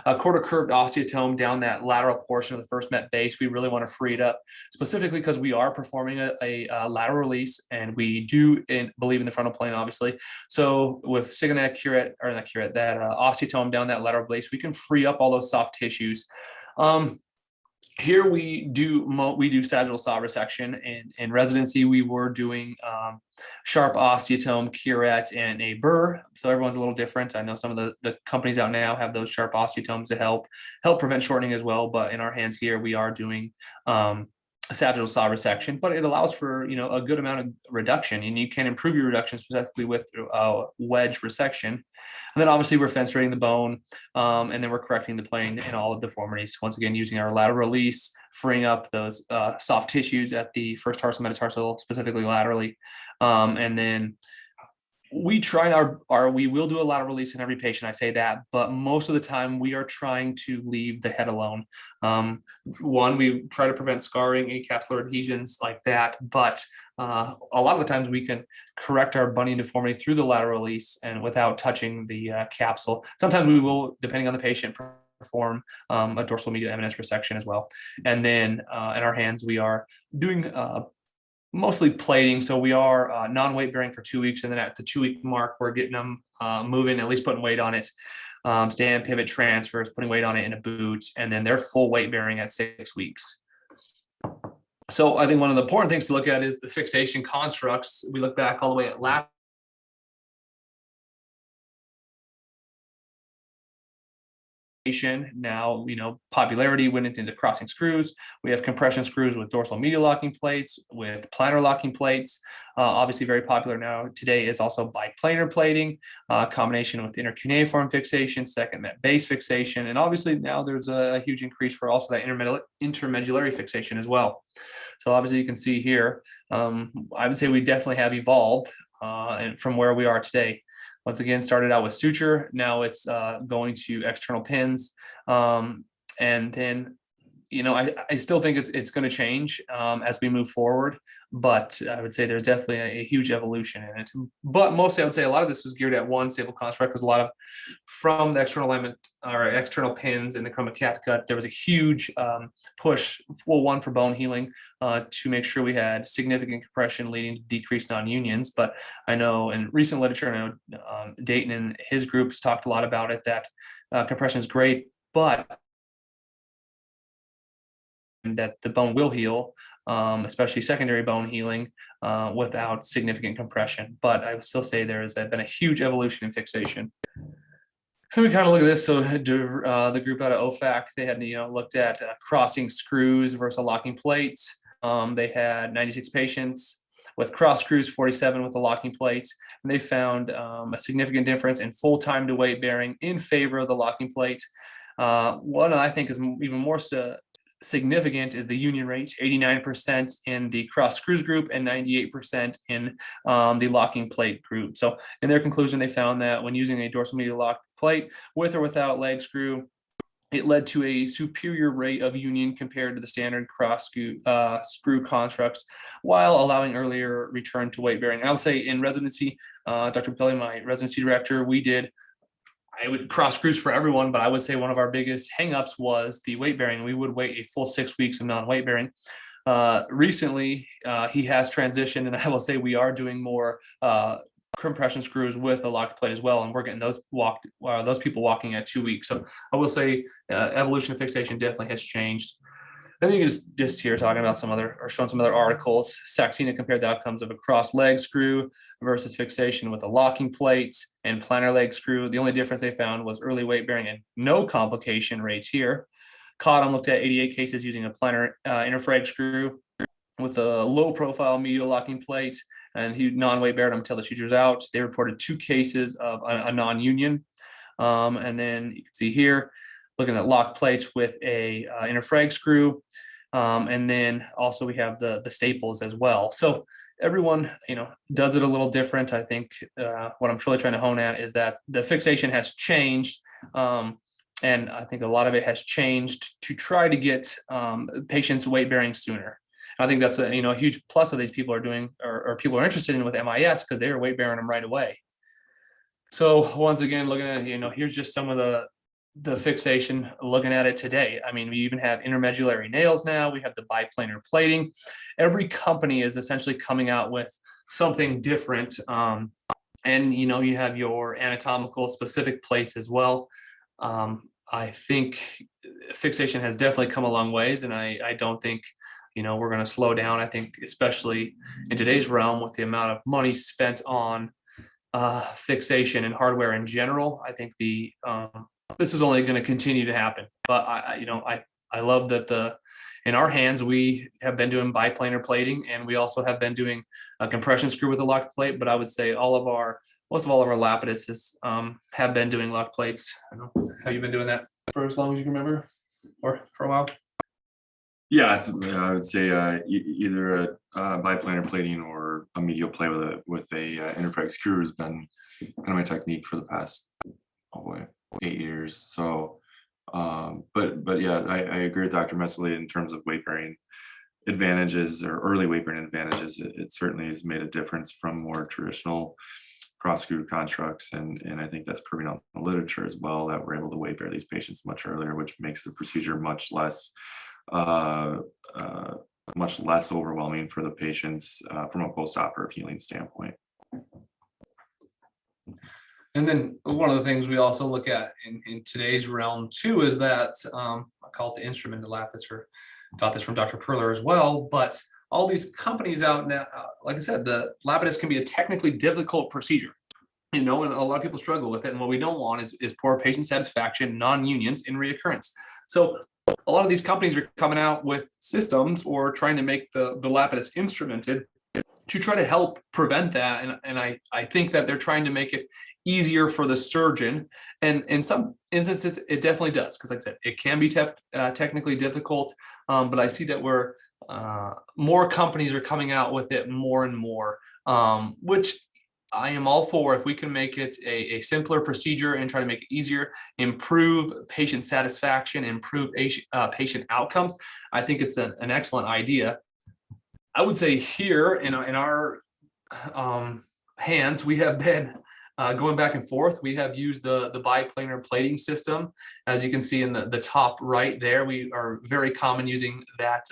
a quarter curved osteotome down that lateral portion of the first met base. We really want to free it up, specifically because we are performing a lateral release, and we do believe in the frontal plane, obviously. So with sticking that osteotome down that lateral base, we can free up all those soft tissues. Here we do sagittal saw resection. In residency, we were doing sharp osteotome, curette, and a burr. So everyone's a little different. I know some of the companies out now have those sharp osteotomes to help prevent shortening as well. But in our hands here, we are doing sagittal saw resection, but it allows for a good amount of reduction, and you can improve your reduction specifically with wedge resection. And then obviously we're fenstrating the bone, and then we're correcting the plane and all the deformities. Once again, using our lateral release, freeing up those soft tissues at the first tarsal metatarsal, specifically laterally, and then we try we will do a lateral release in every patient. I say that, but most of the time we are trying to leave the head alone. One, we try to prevent scarring, acapsular adhesions like that, but a lot of the times we can correct our bunion deformity through the lateral release and without touching the capsule. Sometimes we will, depending on the patient, perform a dorsal medial eminence resection as well. And then in our hands, we are doing mostly plating. So we are non-weight bearing for 2 weeks. And then at the 2-week mark, we're getting them moving, at least putting weight on it. Stand, pivot, transfers, putting weight on it in a boot. And then they're full weight bearing at 6 weeks. So I think one of the important things to look at is the fixation constructs. We look back all the way at lap. Now, popularity went into crossing screws. We have compression screws with dorsal medial locking plates, with planar locking plates. Obviously very popular now today is also biplanar plating, combination with intercuneiform fixation, second met base fixation. And obviously now there's a huge increase for also that intermedullary fixation as well. So obviously you can see here, I would say we definitely have evolved and from where we are today. Once again, started out with suture. Now it's going to external pins. And then, I still think it's going to change as we move forward. But I would say there's definitely a huge evolution in it. But mostly I would say a lot of this was geared at one stable construct, because a lot of from the external alignment or external pins in the chromocat gut, there was a huge push, one for bone healing to make sure we had significant compression leading to decreased non-unions. But I know in recent literature, I know Dayton and his groups talked a lot about it, that compression is great, but that the bone will heal, especially secondary bone healing, without significant compression. But I would still say there has been a huge evolution in fixation. And we kind of look at this. So the group out of OFAC, they had looked at crossing screws versus locking plates. They had 96 patients with cross screws, 47 with the locking plates, and they found a significant difference in full time to weight bearing in favor of the locking plate. One I think is even more significant is the union rate, 89% in the cross screws group and 98% in the locking plate group. So in their conclusion, they found that when using a dorsal medial lock plate with or without leg screw. It led to a superior rate of union compared to the standard cross screw constructs, while allowing earlier return to weight bearing. I would say in residency, Dr. Kelly, my residency director, I would cross screws for everyone, but I would say one of our biggest hangups was the weight bearing. We would wait a full 6 weeks of non-weight bearing. Recently, he has transitioned, and I will say we are doing more compression screws with a locked plate as well, and we're getting those people walking at 2 weeks. So I will say evolution of fixation definitely has changed. I think just here talking about showing some other articles. Saxena compared the outcomes of a cross leg screw versus fixation with a locking plate and plantar leg screw. The only difference they found was early weight bearing and no complication rates here. Cottom looked at 88 cases using a plantar interfrag screw with a low profile medial locking plate, and he non-weight bared them until the suture's out. They reported 2 cases of a non-union. And then you can see here, looking at lock plates with a interfrag screw. And then also we have the staples as well. So everyone, does it a little different. I think what I'm truly trying to hone at is that the fixation has changed. And I think a lot of it has changed to try to get patients weight bearing sooner. I think that's a huge plus of these people are doing, or people are interested in with MIS, because they are weight bearing them right away. So once again, looking at, here's just some of the fixation, looking at it today. I mean, we even have intermedullary nails now. We have the biplanar plating. Every company is essentially coming out with something different. And, you have your anatomical specific plates as well. I think fixation has definitely come a long ways, and I don't think we're going to slow down. I think especially in today's realm with the amount of money spent on fixation and hardware in general, I think this is only going to continue to happen. But I love that in our hands, we have been doing biplanar plating, and we also have been doing a compression screw with a locked plate. But I would say most of all of our Lapiduses have been doing locked plates. I don't know. Have you been doing that for as long as you can remember, or for a while? Yeah, I would say either a biplanar plating or a medial plate with a interfrag screw has been kind of my technique for the past 8 years. So, but yeah, I agree with Dr. Messerly in terms of weight bearing advantages, or early weight bearing advantages. It certainly has made a difference from more traditional cross screw constructs, and I think that's proving out in the literature as well, that we're able to weight bear these patients much earlier, which makes the procedure much less overwhelming for the patients from a post-operative healing standpoint. And then one of the things we also look at in today's realm too is that I call it the instrumented Lapidus, or got this from Dr. Perler as well. But all these companies out now, like I said, the Lapidus can be a technically difficult procedure, and a lot of people struggle with it. And what we don't want is poor patient satisfaction, non-unions, and reoccurrence. So a lot of these companies are coming out with systems or trying to make the Lapidus instrumented to try to help prevent that. And I think that they're trying to make it easier for the surgeon. And in some instances, it definitely does, because like I said, it can be technically difficult. But I see that more companies are coming out with it more and more, which I am all for. If we can make it a simpler procedure and try to make it easier, improve patient satisfaction, improve patient outcomes, I think it's an excellent idea. I would say here in our hands, we have been going back and forth. We have used the biplanar plating system. As you can see in the top right there, we are very common using that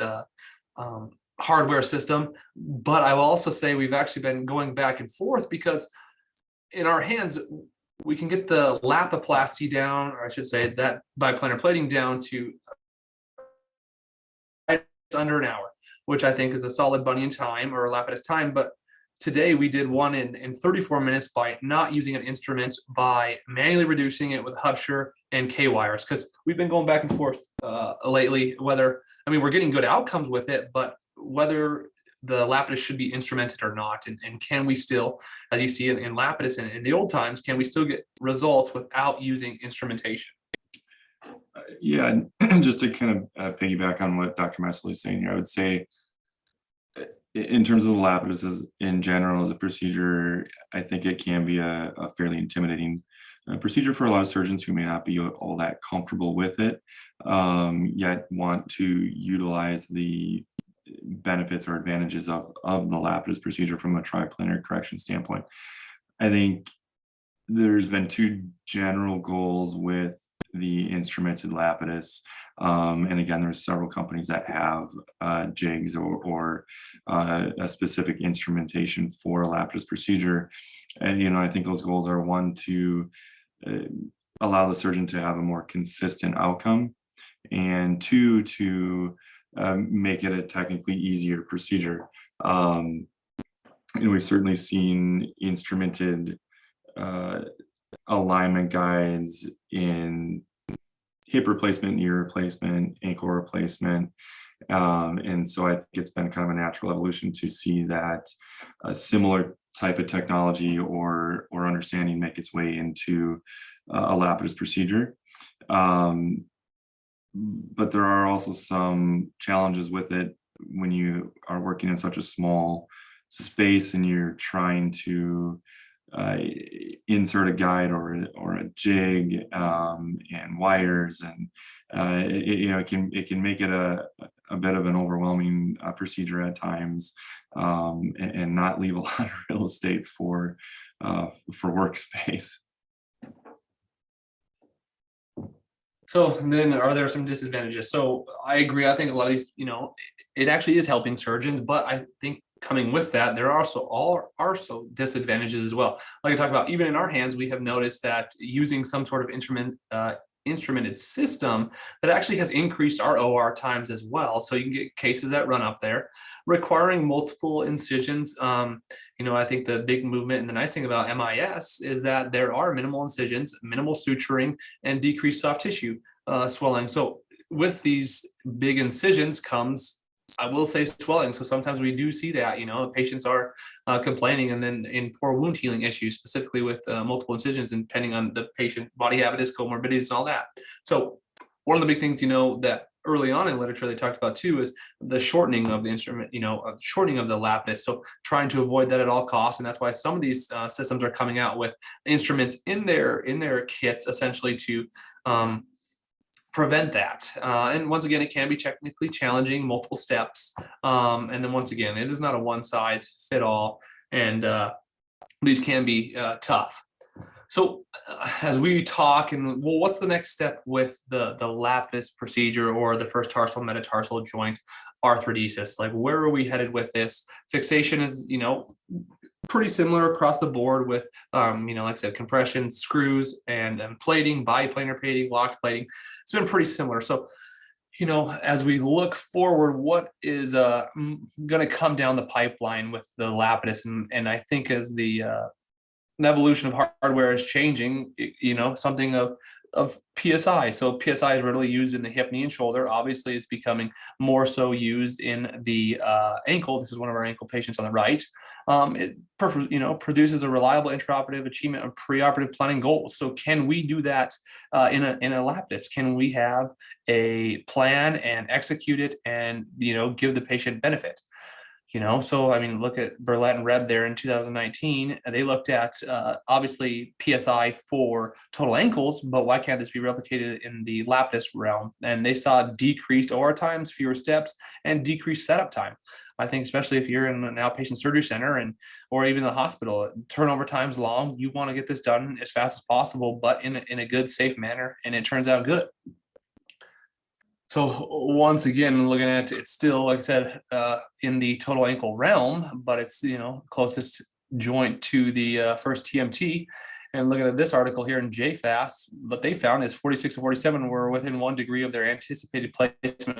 hardware system. But I will also say we've actually been going back and forth, because in our hands, we can get the Lapiplasty down, or I should say that biplanar plating down to under an hour, which I think is a solid bunion time or Lapidus time. But today we did one in 34 minutes by not using an instrument, by manually reducing it with Hubscher and K-wires, because we've been going back and forth lately, we're getting good outcomes with it, but whether the Lapidus should be instrumented or not, and can we still, as you see in Lapidus and in the old times, can we still get results without using instrumentation? Yeah, just to kind of piggyback on what Dr. Messerly is saying here, I would say in terms of the Lapidus in general as a procedure, I think it can be a fairly intimidating procedure for a lot of surgeons who may not be all that comfortable with it, yet want to utilize the benefits or advantages of the Lapidus procedure from a triplanar correction standpoint. I think there's been two general goals with the instrumented Lapidus. And again, there's several companies that have jigs or a specific instrumentation for a Lapidus procedure. And, I think those goals are, one, to allow the surgeon to have a more consistent outcome, and two, to make it a technically easier procedure. We've certainly seen instrumented alignment guides in hip replacement, knee replacement, ankle replacement. And so I think it's been kind of a natural evolution to see that a similar type of technology or understanding make its way into a Lapidus procedure. But there are also some challenges with it when you are working in such a small space and you're trying to insert a guide or a jig and wires, and it can make it a bit of an overwhelming procedure at times, and not leave a lot of real estate for workspace. So then are there some disadvantages? So I agree. I think a lot of these, it actually is helping surgeons, but I think coming with that, there are also disadvantages as well. Like I talked about, even in our hands, we have noticed that using some sort of instrumented system that actually has increased our OR times as well. So you can get cases that run up there, requiring multiple incisions. I think the big movement and the nice thing about MIS is that there are minimal incisions, minimal suturing, and decreased soft tissue swelling. So with these big incisions comes, I will say, swelling. So sometimes we do see that, the patients are complaining, and then in poor wound healing issues, specifically with multiple incisions, and depending on the patient body habitus, comorbidities, and all that. So one of the big things, that early on in literature they talked about too is the shortening of the instrument, shortening of the Lapidus. So trying to avoid that at all costs. And that's why some of these systems are coming out with instruments in their kits, essentially to prevent that. And once again, it can be technically challenging, multiple steps. And then once again, it is not a one size fit all, and these can be tough. So as we talk, and what's the next step with the Lapidus procedure or the first tarsal metatarsal joint arthrodesis? Like, where are we headed with this? Fixation is, pretty similar across the board with, like I said, compression, screws, and plating, biplanar plating, locked plating. It's been pretty similar. So, as we look forward, what is going to come down the pipeline with the Lapidus? And I think as the evolution of hardware is changing, something of PSI. So PSI is readily used in the hip, knee, and shoulder. Obviously, it's becoming more so used in the ankle. This is one of our ankle patients on the right. It produces a reliable intraoperative achievement of preoperative planning goals. So can we do that in a Lapidus? Can we have a plan and execute it and give the patient benefit? So I mean, look at Burlett and Reb there in 2019. They looked at obviously PSI for total ankles, but why can't this be replicated in the Lapidus realm? And they saw decreased OR times, fewer steps, and decreased setup time. I think especially if you're in an outpatient surgery center or even the hospital, turnover time's long. You want to get this done as fast as possible, but in a good, safe manner, and it turns out good. So once again, looking at it, it's still, like I said, in the total ankle realm, but it's closest joint to the first TMT. And looking at this article here in JFAFS, what they found is 46 to 47 were within 1 degree of their anticipated placement,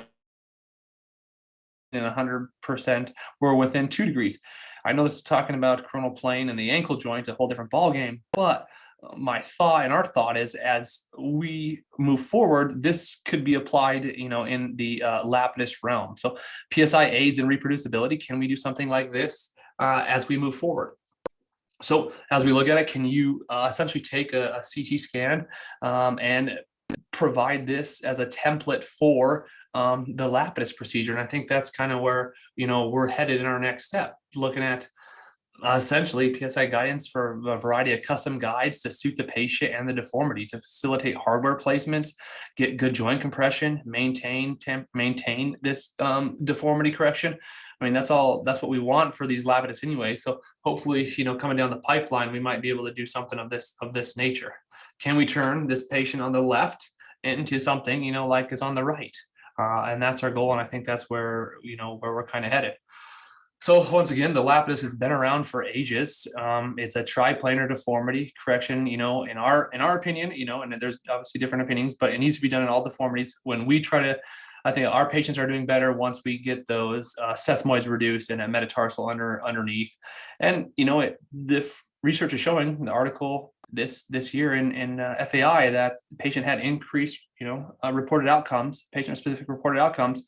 and 100% were within 2 degrees. I know this is talking about coronal plane and the ankle joint, a whole different ballgame, but my thought and our thought is, as we move forward, this could be applied, in the Lapidus realm. So PSI aids in reproducibility. Can we do something like this as we move forward? So as we look at it, can you essentially take a CT scan and provide this as a template for the Lapidus procedure? And I think that's kind of where, we're headed in our next step, looking at Essentially, PSI guidance for a variety of custom guides to suit the patient and the deformity to facilitate hardware placements, get good joint compression, maintain this deformity correction. I mean, that's what we want for these Lapidus anyway. So hopefully, coming down the pipeline, we might be able to do something of this nature. Can we turn this patient on the left into something, like is on the right? And that's our goal. And I think that's where we're kind of headed. So once again, the Lapidus has been around for ages. It's a triplanar deformity correction, in our opinion, and there's obviously different opinions, but it needs to be done in all deformities. When we try to, I think our patients are doing better once we get those sesamoids reduced and a metatarsal underneath. And, the research is showing, the article this year in FAI, that the patient had increased, reported outcomes, patient-specific reported outcomes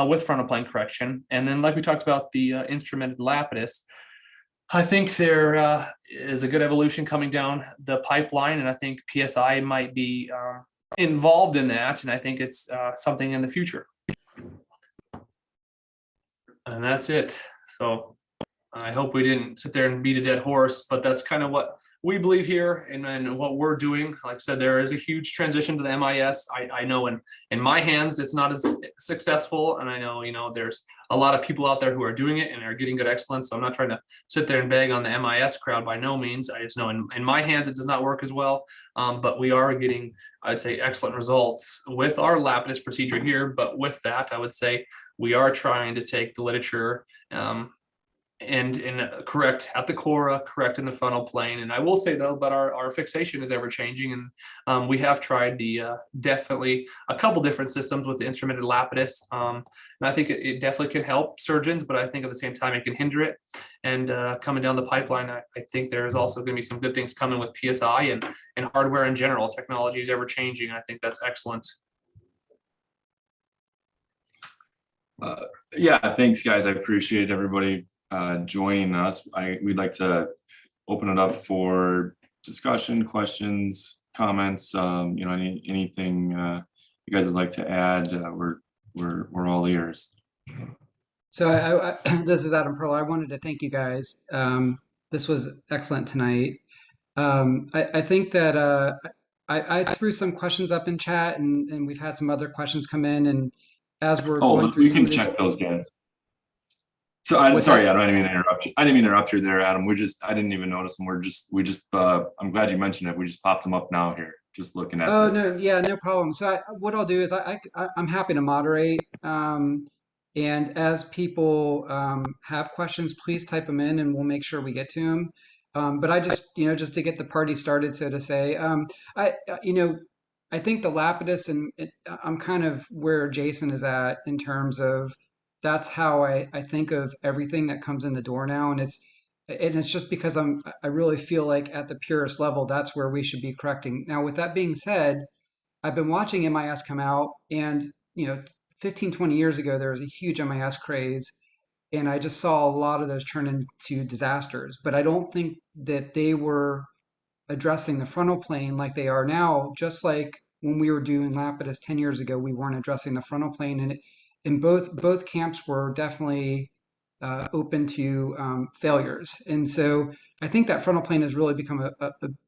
with frontal plane correction. And then, like we talked about, the instrumented Lapidus, I think there is a good evolution coming down the pipeline, and I think PSI might be involved in that, and I think it's something in the future. And that's it. So I hope we didn't sit there and beat a dead horse, but that's kind of what we believe here and what we're doing. Like I said, there is a huge transition to the MIS. I know in my hands, it's not as successful. And I know, there's a lot of people out there who are doing it and are getting good excellence. So I'm not trying to sit there and beg on the MIS crowd by no means. I just know in my hands, it does not work as well. But we are getting, I'd say, excellent results with our Lapidus procedure here. But with that, I would say we are trying to take the literature and correct at the cora, correct in the frontal plane. And I will say though, but our fixation is ever changing, and we have tried definitely a couple different systems with the instrumented Lapidus, and I think it definitely can help surgeons, but I think at the same time it can hinder it. And coming down the pipeline, I think there's also going to be some good things coming with PSI and hardware in general. Technology is ever changing. I think that's excellent. Yeah, thanks guys. I appreciate everybody joining us. We'd like to open it up for discussion, questions, comments, anything you guys would like to add. We're all ears. So this is Adam Pearl. I wanted to thank you guys. This was excellent tonight. I think that I threw some questions up in chat, and we've had some other questions come in, and as we're going through, we can check those guys. So I'm sorry, Adam, I didn't mean to interrupt you. I didn't mean to interrupt you there, Adam. I didn't even notice them. I'm glad you mentioned it. We just popped them up now here, just looking at this. No, yeah, no problem. So what I'll do is I'm happy to moderate. And as people have questions, please type them in and we'll make sure we get to them. But I just, just to get the party started, so to say, I think the Lapidus, and I'm kind of where Jason is at in terms of, that's how I think of everything that comes in the door now. And it's just because I really feel like at the purest level, that's where we should be correcting. Now, with that being said, I've been watching MIS come out, and 15, 20 years ago, there was a huge MIS craze, and I just saw a lot of those turn into disasters. But I don't think that they were addressing the frontal plane like they are now, just like when we were doing Lapidus 10 years ago, we weren't addressing the frontal plane. And both camps were definitely open to failures. And so I think that frontal plane has really become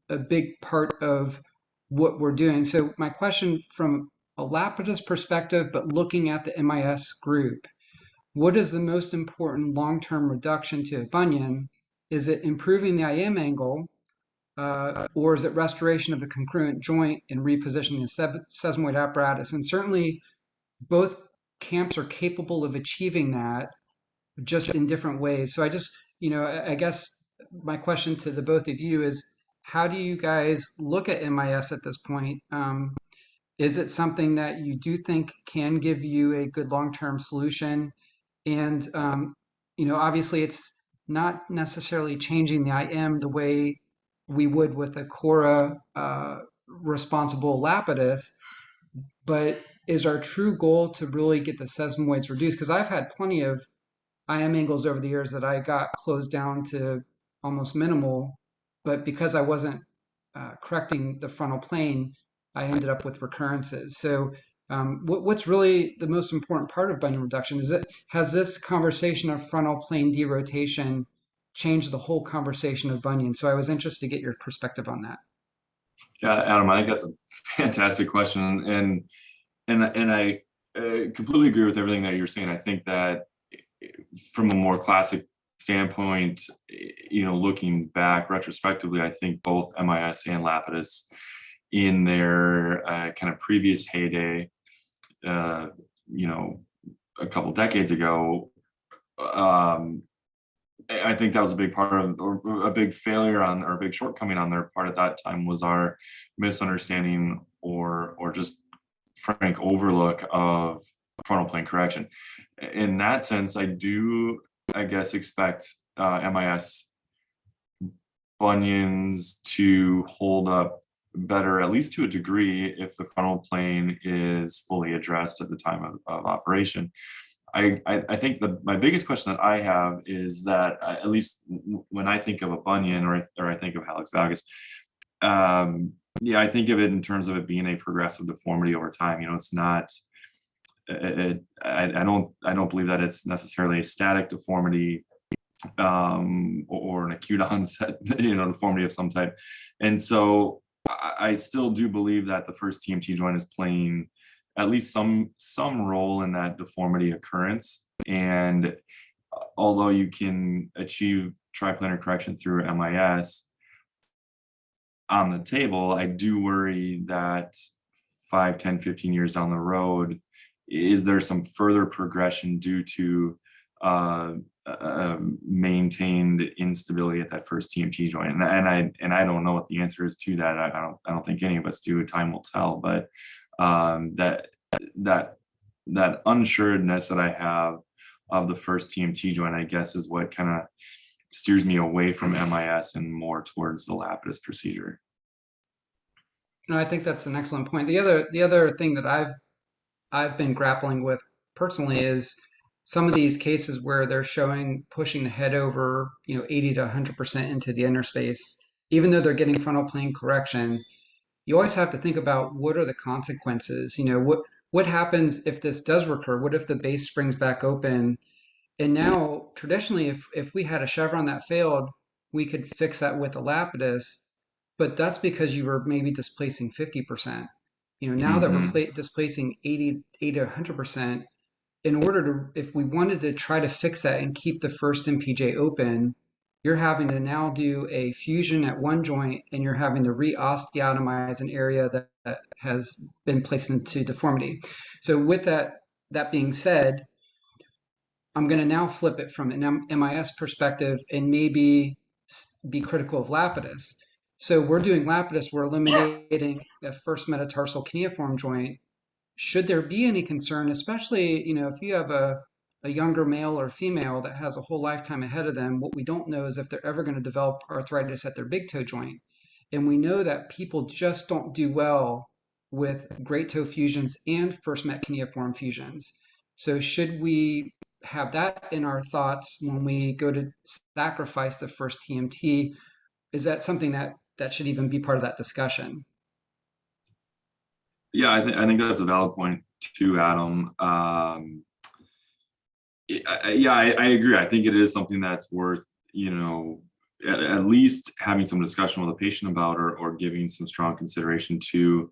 a big part of what we're doing. So my question from a Lapidus perspective, but looking at the MIS group, what is the most important long-term reduction to a bunion? Is it improving the IM angle, or is it restoration of the congruent joint and repositioning the sesamoid apparatus? And certainly both camps are capable of achieving that, just in different ways. So I guess my question to the both of you is, how do you guys look at MIS at this point? Is it something that you do think can give you a good long-term solution? And, obviously it's not necessarily changing the IM the way we would with a Cora responsible Lapidus, but is our true goal to really get the sesamoids reduced? Because I've had plenty of IM angles over the years that I got closed down to almost minimal, but because I wasn't correcting the frontal plane, I ended up with recurrences. So what's really the most important part of bunion reduction? Has this conversation of frontal plane derotation change the whole conversation of bunion. So I was interested to get your perspective on that. Yeah, Adam, I think that's a fantastic question, and I completely agree with everything that you're saying. I think that from a more classic standpoint, looking back retrospectively, I think both MIS and Lapidus in their kind of previous heyday, a couple decades ago, I think that was a big part of, or a big failure on, or a big shortcoming on their part at that time, was our misunderstanding or just frank overlook of frontal plane correction. In that sense, I do, I guess, expect MIS bunions to hold up better, at least to a degree, if the frontal plane is fully addressed at the time of operation. I think my biggest question that I have is that, at least when I think of a bunion, or I think of hallux valgus, I think of it in terms of it being a progressive deformity over time. It's not. I don't believe that it's necessarily a static deformity, or an acute onset, deformity of some type. And so I still do believe that the first TMT joint is playing at least some role in that deformity occurrence. And although you can achieve triplanar correction through MIS on the table, I do worry that 5, 10, 15 years down the road, is there some further progression due to maintained instability at that first TMT joint? And I don't know what the answer is to that. I don't think any of us do. Time will tell. But that unsuredness that I have of the first TMT joint, I guess, is what kind of steers me away from MIS and more towards the Lapidus procedure. No, I think that's an excellent point. The other thing that I've been grappling with personally is some of these cases where they're showing pushing the head over, 80 to 100% into the inner space, even though they're getting frontal plane correction. You always have to think about, what are the consequences? What happens if this does recur? What if the base springs back open? And now, traditionally, if we had a chevron that failed, we could fix that with a Lapidus, but that's because you were maybe displacing 50%. Now that we're displacing 80 to 100%, in order to, if we wanted to try to fix that and keep the first MPJ open, you're having to now do a fusion at one joint, and you're having to re-osteotomize an area that has been placed into deformity. So with that being said, I'm going to now flip it from an MIS perspective and maybe be critical of Lapidus. So we're doing Lapidus, we're eliminating the first metatarsal cuneiform joint. Should there be any concern, especially, if you have a younger male or female that has a whole lifetime ahead of them, what we don't know is if they're ever going to develop arthritis at their big toe joint. And we know that people just don't do well with great toe fusions and first met cuneiform fusions. So should we have that in our thoughts when we go to sacrifice the first TMT? Is that something that should even be part of that discussion? Yeah, I think that's a valid point too, Adam. I agree. I think it is something that's worth, at least having some discussion with a patient about, or giving some strong consideration to.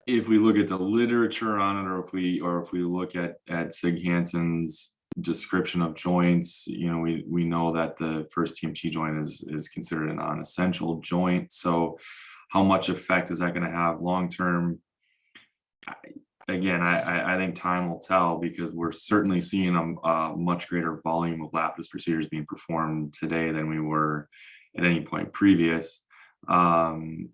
If we look at the literature on it, or if we look at Sig Hansen's description of joints, we know that the first TMT joint is considered a non-essential joint. So how much effect is that going to have long term? Again, I think time will tell, because we're certainly seeing a much greater volume of Lapidus procedures being performed today than we were at any point previous. And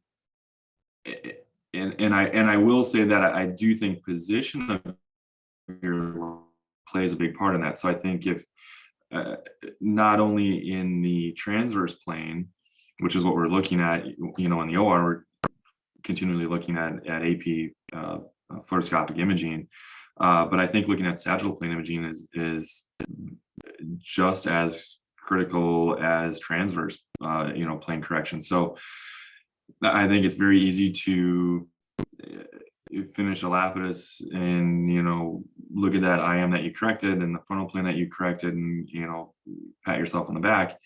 I will say that I do think position of your plays a big part in that. So I think if not only in the transverse plane, which is what we're looking at, in the OR, we're continually looking at AP fluoroscopic imaging, but I think looking at sagittal plane imaging is just as critical as transverse, plane correction. So I think it's very easy to finish a Lapidus and look at that IM that you corrected and the frontal plane that you corrected, and pat yourself on the back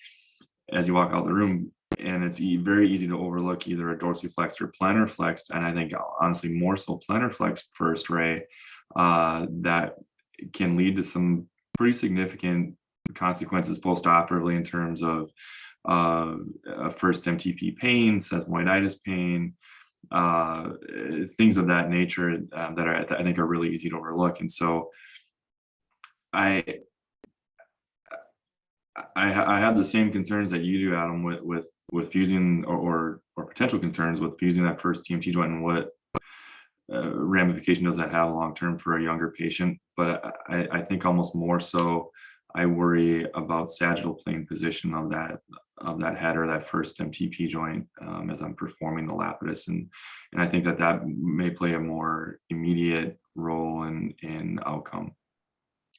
as you walk out the room. And it's very easy to overlook either a dorsiflexed or plantar flexed, and I think honestly more so plantar flexed first ray, that can lead to some pretty significant consequences post-operatively in terms of first MTP pain, sesamoiditis pain, things of that nature that I think are really easy to overlook. And so I have the same concerns that you do, Adam, with fusing or potential concerns with fusing that first TMT joint, and what ramification does that have long term for a younger patient. But I think almost more so, I worry about sagittal plane position of that head or that first MTP joint as I'm performing the Lapidus, and I think that may play a more immediate role in outcome.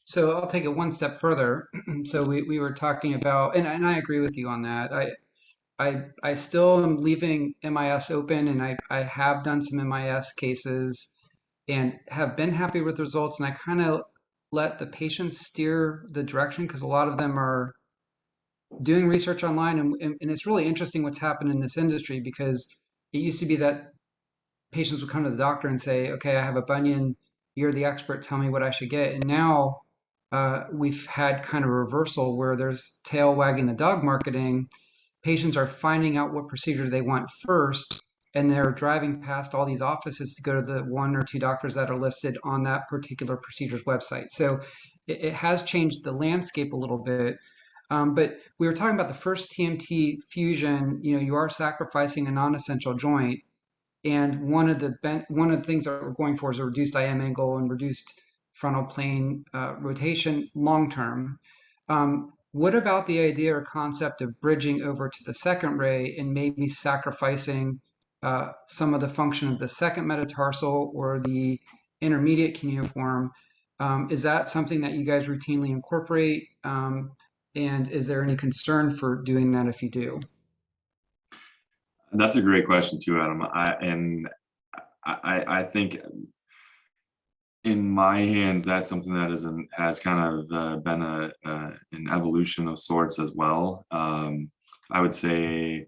So I'll take it one step further. So we were talking about, and I agree with you on that. I still am leaving MIS open, and I have done some MIS cases and have been happy with the results. And I kind of let the patients steer the direction, because a lot of them are doing research online, and it's really interesting what's happened in this industry, because it used to be that patients would come to the doctor and say, okay, I have a bunion, you're the expert, tell me what I should get. And now we've had kind of a reversal where there's tail wagging the dog marketing. Patients are finding out what procedure they want first, and they're driving past all these offices to go to the one or two doctors that are listed on that particular procedure's website. So it has changed the landscape a little bit. But we were talking about the first TMT fusion. You are sacrificing a non-essential joint, and one of the things that we're going for is a reduced IM angle and reduced frontal plane rotation long term. What about the idea or concept of bridging over to the second ray and maybe sacrificing some of the function of the second metatarsal or the intermediate cuneiform? Is that something that you guys routinely incorporate? And is there any concern for doing that if you do? That's a great question too, Adam. I think in my hands, that's something that has kind of been an evolution of sorts as well. I would say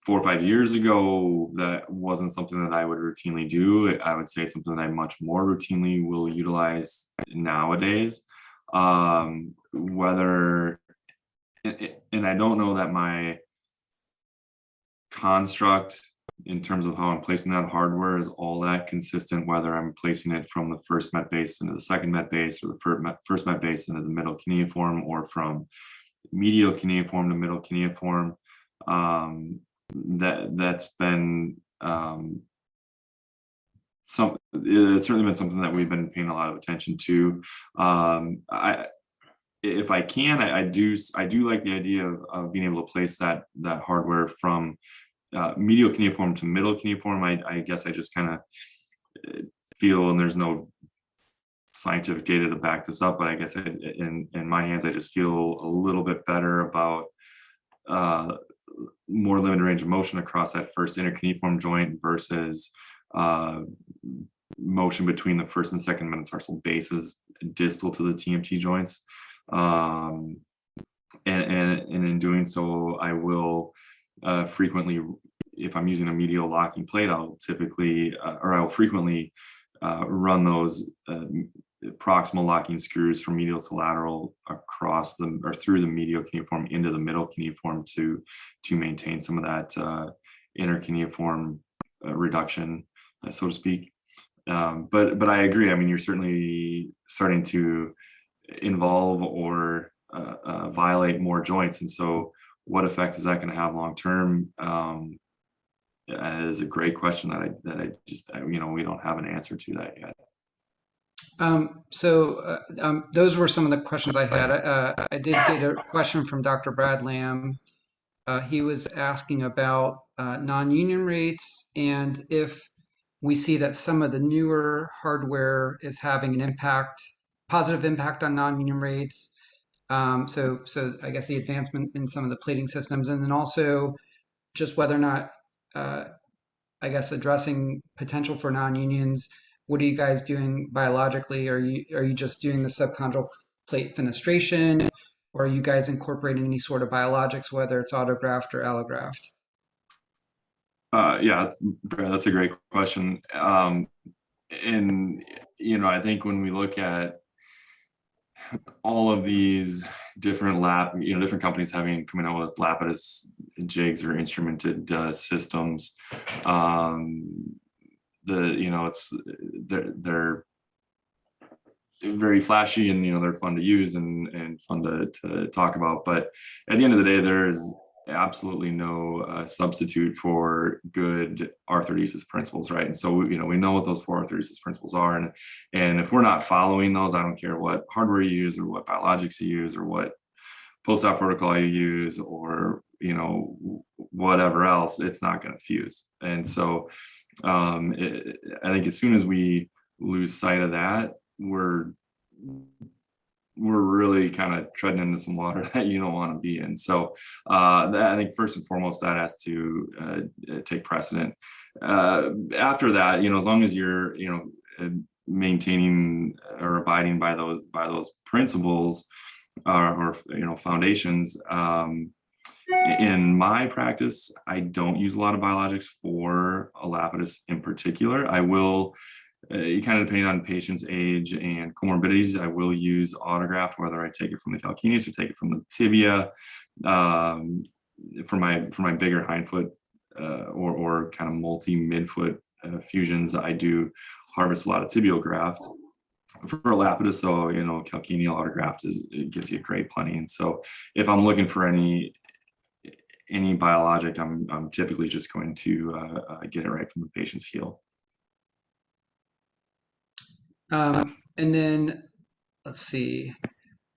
4 or 5 years ago, that wasn't something that I would routinely do. I would say it's something that I much more routinely will utilize nowadays. Whether, and I don't know that my construct in terms of how I'm placing that hardware is all that consistent, whether I'm placing it from the first met base into the second met base, or the first met base into the middle cuneiform, or from medial cuneiform to middle cuneiform. That's been it's certainly been something that we've been paying a lot of attention to. If I can, I do like the idea of being able to place that hardware from medial cuneiform to middle cuneiform. I guess I just kind of feel, and there's no scientific data to back this up, but I guess in my hands, I just feel a little bit better about more limited range of motion across that first intercuneiform joint versus motion between the first and second metatarsal bases distal to the TMT joints. And in doing so, I will frequently, if I'm using a medial locking plate, I'll typically, or I will frequently run those proximal locking screws from medial to lateral across them or through the medial cuneiform into the middle cuneiform to maintain some of that intercuneiform reduction, so to speak. But I agree. I mean, you're certainly starting to involve or violate more joints, and so what effect is that going to have long term? Is a great question that I just we don't have an answer to that yet. Those were some of the questions I had. I did get a question from Dr. Brad Lamb. He was asking about non-union rates, and if we see that some of the newer hardware is having an positive impact on non-union rates. So I guess the advancement in some of the plating systems, and then also just whether or not, I guess, addressing potential for non-unions what are you guys doing biologically? Are you just doing the subchondral plate fenestration, or are you guys incorporating any sort of biologics, whether it's autograft or allograft? Yeah, Brad, that's a great question. And I think when we look at all of these different different companies coming out with Lapidus jigs or instrumented systems, they're very flashy, and they're fun to use and fun to talk about. But at the end of the day, there is absolutely no substitute for good arthrodesis principles, right? And so we know what those 4 arthrodesis principles are, and if we're not following those, I don't care what hardware you use or what biologics you use or what post-op protocol you use or whatever else, it's not going to fuse. And so I think as soon as we lose sight of that, we're really kind of treading into some water that you don't want to be in. So I think first and foremost, that has to take precedent. After that, as long as you're maintaining or abiding by those principles or foundations. In my practice, I don't use a lot of biologics for a Lapidus in particular. I will, kind of depending on patient's age and comorbidities, I will use autograft, whether I take it from the calcaneus or take it from the tibia. For my bigger hindfoot or kind of multi-midfoot fusions, I do harvest a lot of tibial graft. For Lapidus, so calcaneal autograft it gives you great plenty. And so if I'm looking for any biologic, I'm typically just going to get it right from the patient's heel. And then let's see.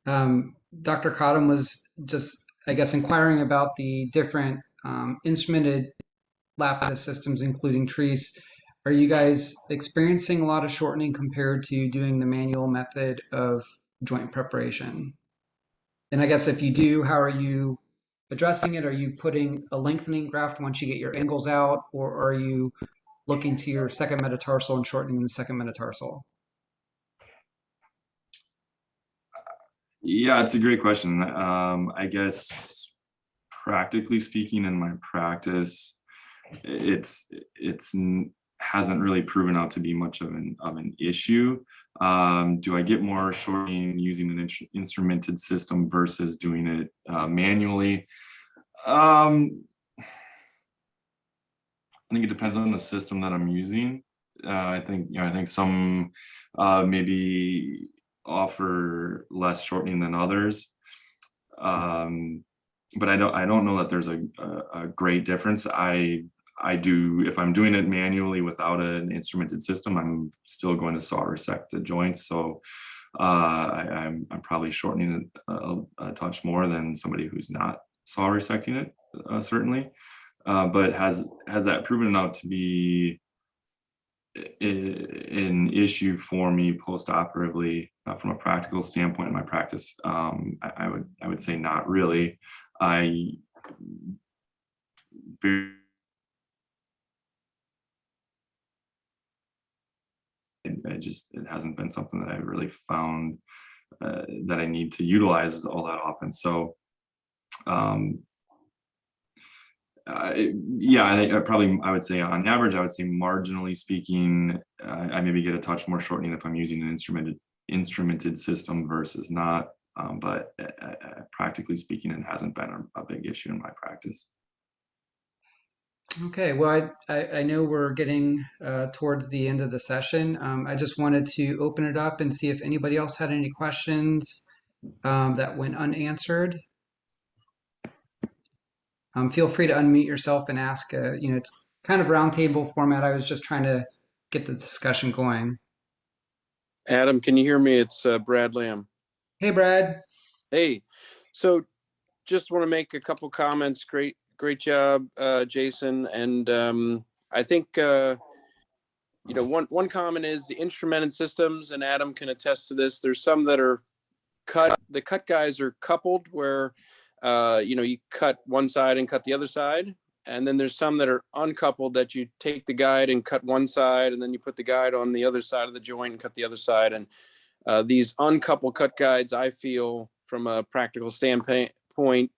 Dr. Cottom was just, I guess, inquiring about the different instrumented Lapidus systems, including Treece. Are you guys experiencing a lot of shortening compared to doing the manual method of joint preparation? And I guess if you do, how are you addressing it? Are you putting a lengthening graft once you get your angles out, or are you looking to your second metatarsal and shortening the second metatarsal? Yeah, it's a great question. I guess practically speaking, in my practice, it's hasn't really proven out to be much of an issue. Do I get more shortening using an instrumented system versus doing it manually? I think it depends on the system that I'm using. I think some maybe offer less shortening than others. But I don't know that there's a great difference. I do, if I'm doing it manually without an instrumented system, I'm still going to saw resect the joints. So I'm probably shortening it a touch more than somebody who's not saw resecting it, certainly. But has that proven out to be an issue for me post-operatively from a practical standpoint in my practice? I would say not really. It hasn't been something that I really found that I need to utilize all that often. So yeah, I would say on average, I would say marginally speaking, I maybe get a touch more shortening if I'm using an instrumented system versus not. But practically speaking, it hasn't been a big issue in my practice. Okay, well, I know we're getting towards the end of the session. I just wanted to open it up and see if anybody else had any questions that went unanswered. Feel free to unmute yourself and ask. It's kind of roundtable format. I was just trying to get the discussion going. Adam, can you hear me? It's Brad Lamb. Hey, Brad. Hey, so just want to make a couple comments. Great job, Jason. And I think one comment is the instrumented systems, and Adam can attest to this. There's some that are cut. The cut guys are coupled, where you cut one side and cut the other side, And then there's some that are uncoupled, that you take the guide and cut one side, and then you put the guide on the other side of the joint and cut the other side. And these uncoupled cut guides, I feel from a practical standpoint,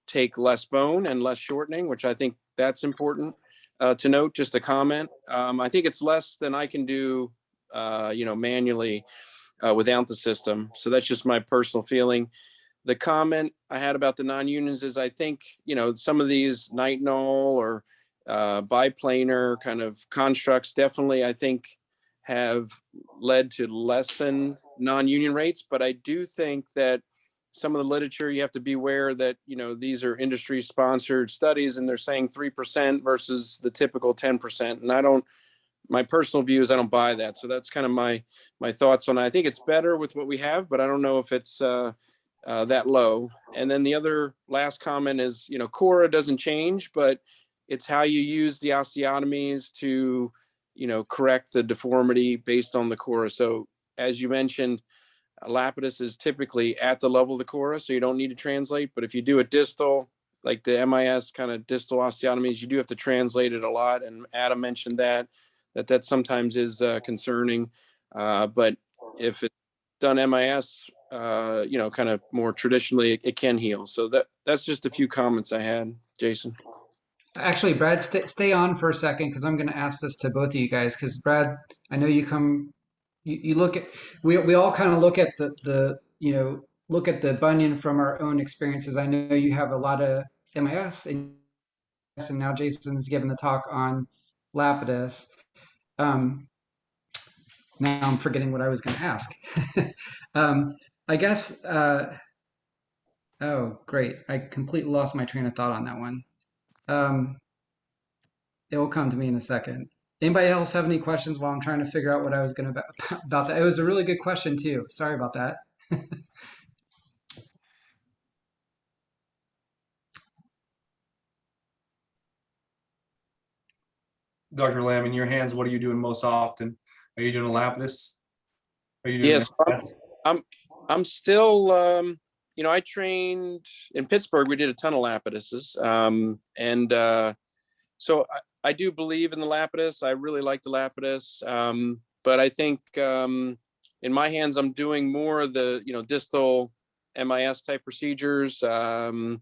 take less bone and less shortening, which I think that's important to note. Just a comment. I think it's less than I can do, manually without the system. So that's just my personal feeling. The comment I had about the non-unions is, I think, some of these nitinol or biplanar kind of constructs definitely, I think, have led to lessen non-union rates. But I do think that some of the literature, you have to be aware that, these are industry sponsored studies, and they're saying 3% versus the typical 10%. And my personal view is I don't buy that. So that's kind of my thoughts on it. I think it's better with what we have, but I don't know if it's that low. And then the other last comment is, Cora doesn't change, but it's how you use the osteotomies to, correct the deformity based on the Cora. So as you mentioned, Lapidus is typically at the level of the Cora, so you don't need to translate. But if you do a distal, like the MIS kind of distal osteotomies, you do have to translate it a lot. And Adam mentioned that sometimes is concerning. But if it's done MIS, kind of more traditionally, it can heal. So that's just a few comments I had, Jason. Actually, Brad, stay on for a second, because I'm going to ask this to both of you guys. Because Brad, I know you look at, we all kind of look at look at the bunion from our own experiences. I know you have a lot of MIS, and now Jason's given the talk on Lapidus. Now I'm forgetting what I was going to ask. I guess. Oh, great! I completely lost my train of thought on that one. It will come to me in a second. Anybody else have any questions while I'm trying to figure out what I was going to about that? It was a really good question too. Sorry about that. Dr. Lamb, in your hands, what are you doing most often? Are you doing a Lapidus? Are you doing Yes, I'm still, I trained in Pittsburgh. We did a ton of Lapiduses. So I do believe in the Lapidus. I really like the Lapidus. But I think in my hands, I'm doing more of the, distal MIS type procedures, not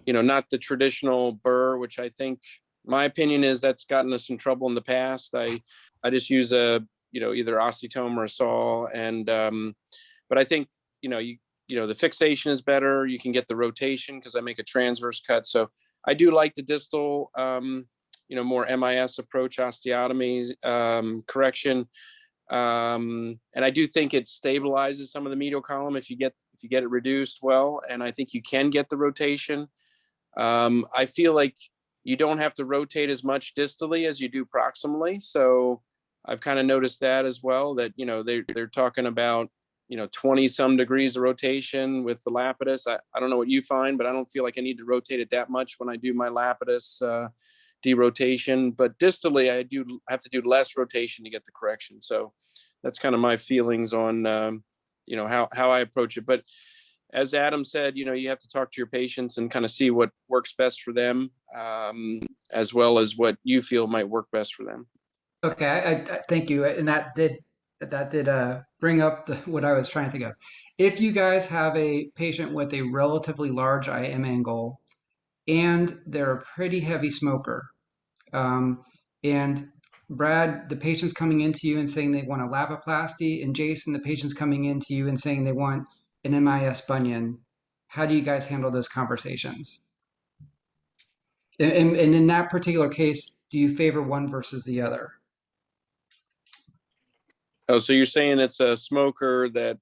the traditional burr, which I think my opinion is that's gotten us in trouble in the past. I just use a, either osteotome or a saw. And, but I think, the fixation is better. You can get the rotation because I make a transverse cut. So I do like the distal, more MIS approach, osteotomy correction. And I do think it stabilizes some of the medial column if you get it reduced well. And I think you can get the rotation. I feel like you don't have to rotate as much distally as you do proximally. So I've kind of noticed that as well, that, they're talking about, 20 some degrees of rotation with the Lapidus. I don't know what you find, but I don't feel like I need to rotate it that much when I do my Lapidus derotation. But distally, I have to do less rotation to get the correction. So that's kind of my feelings on, how I approach it. But as Adam said, you have to talk to your patients and kind of see what works best for them, as well as what you feel might work best for them. Okay, I thank you, and that did bring up what I was trying to think of. If you guys have a patient with a relatively large IM angle and they're a pretty heavy smoker, and Brad, the patient's coming into you and saying they want a Lapiplasty, and Jason, the patient's coming into you and saying they want an MIS bunion, how do you guys handle those conversations? And in that particular case, do you favor one versus the other? Oh, so you're saying it's a smoker that,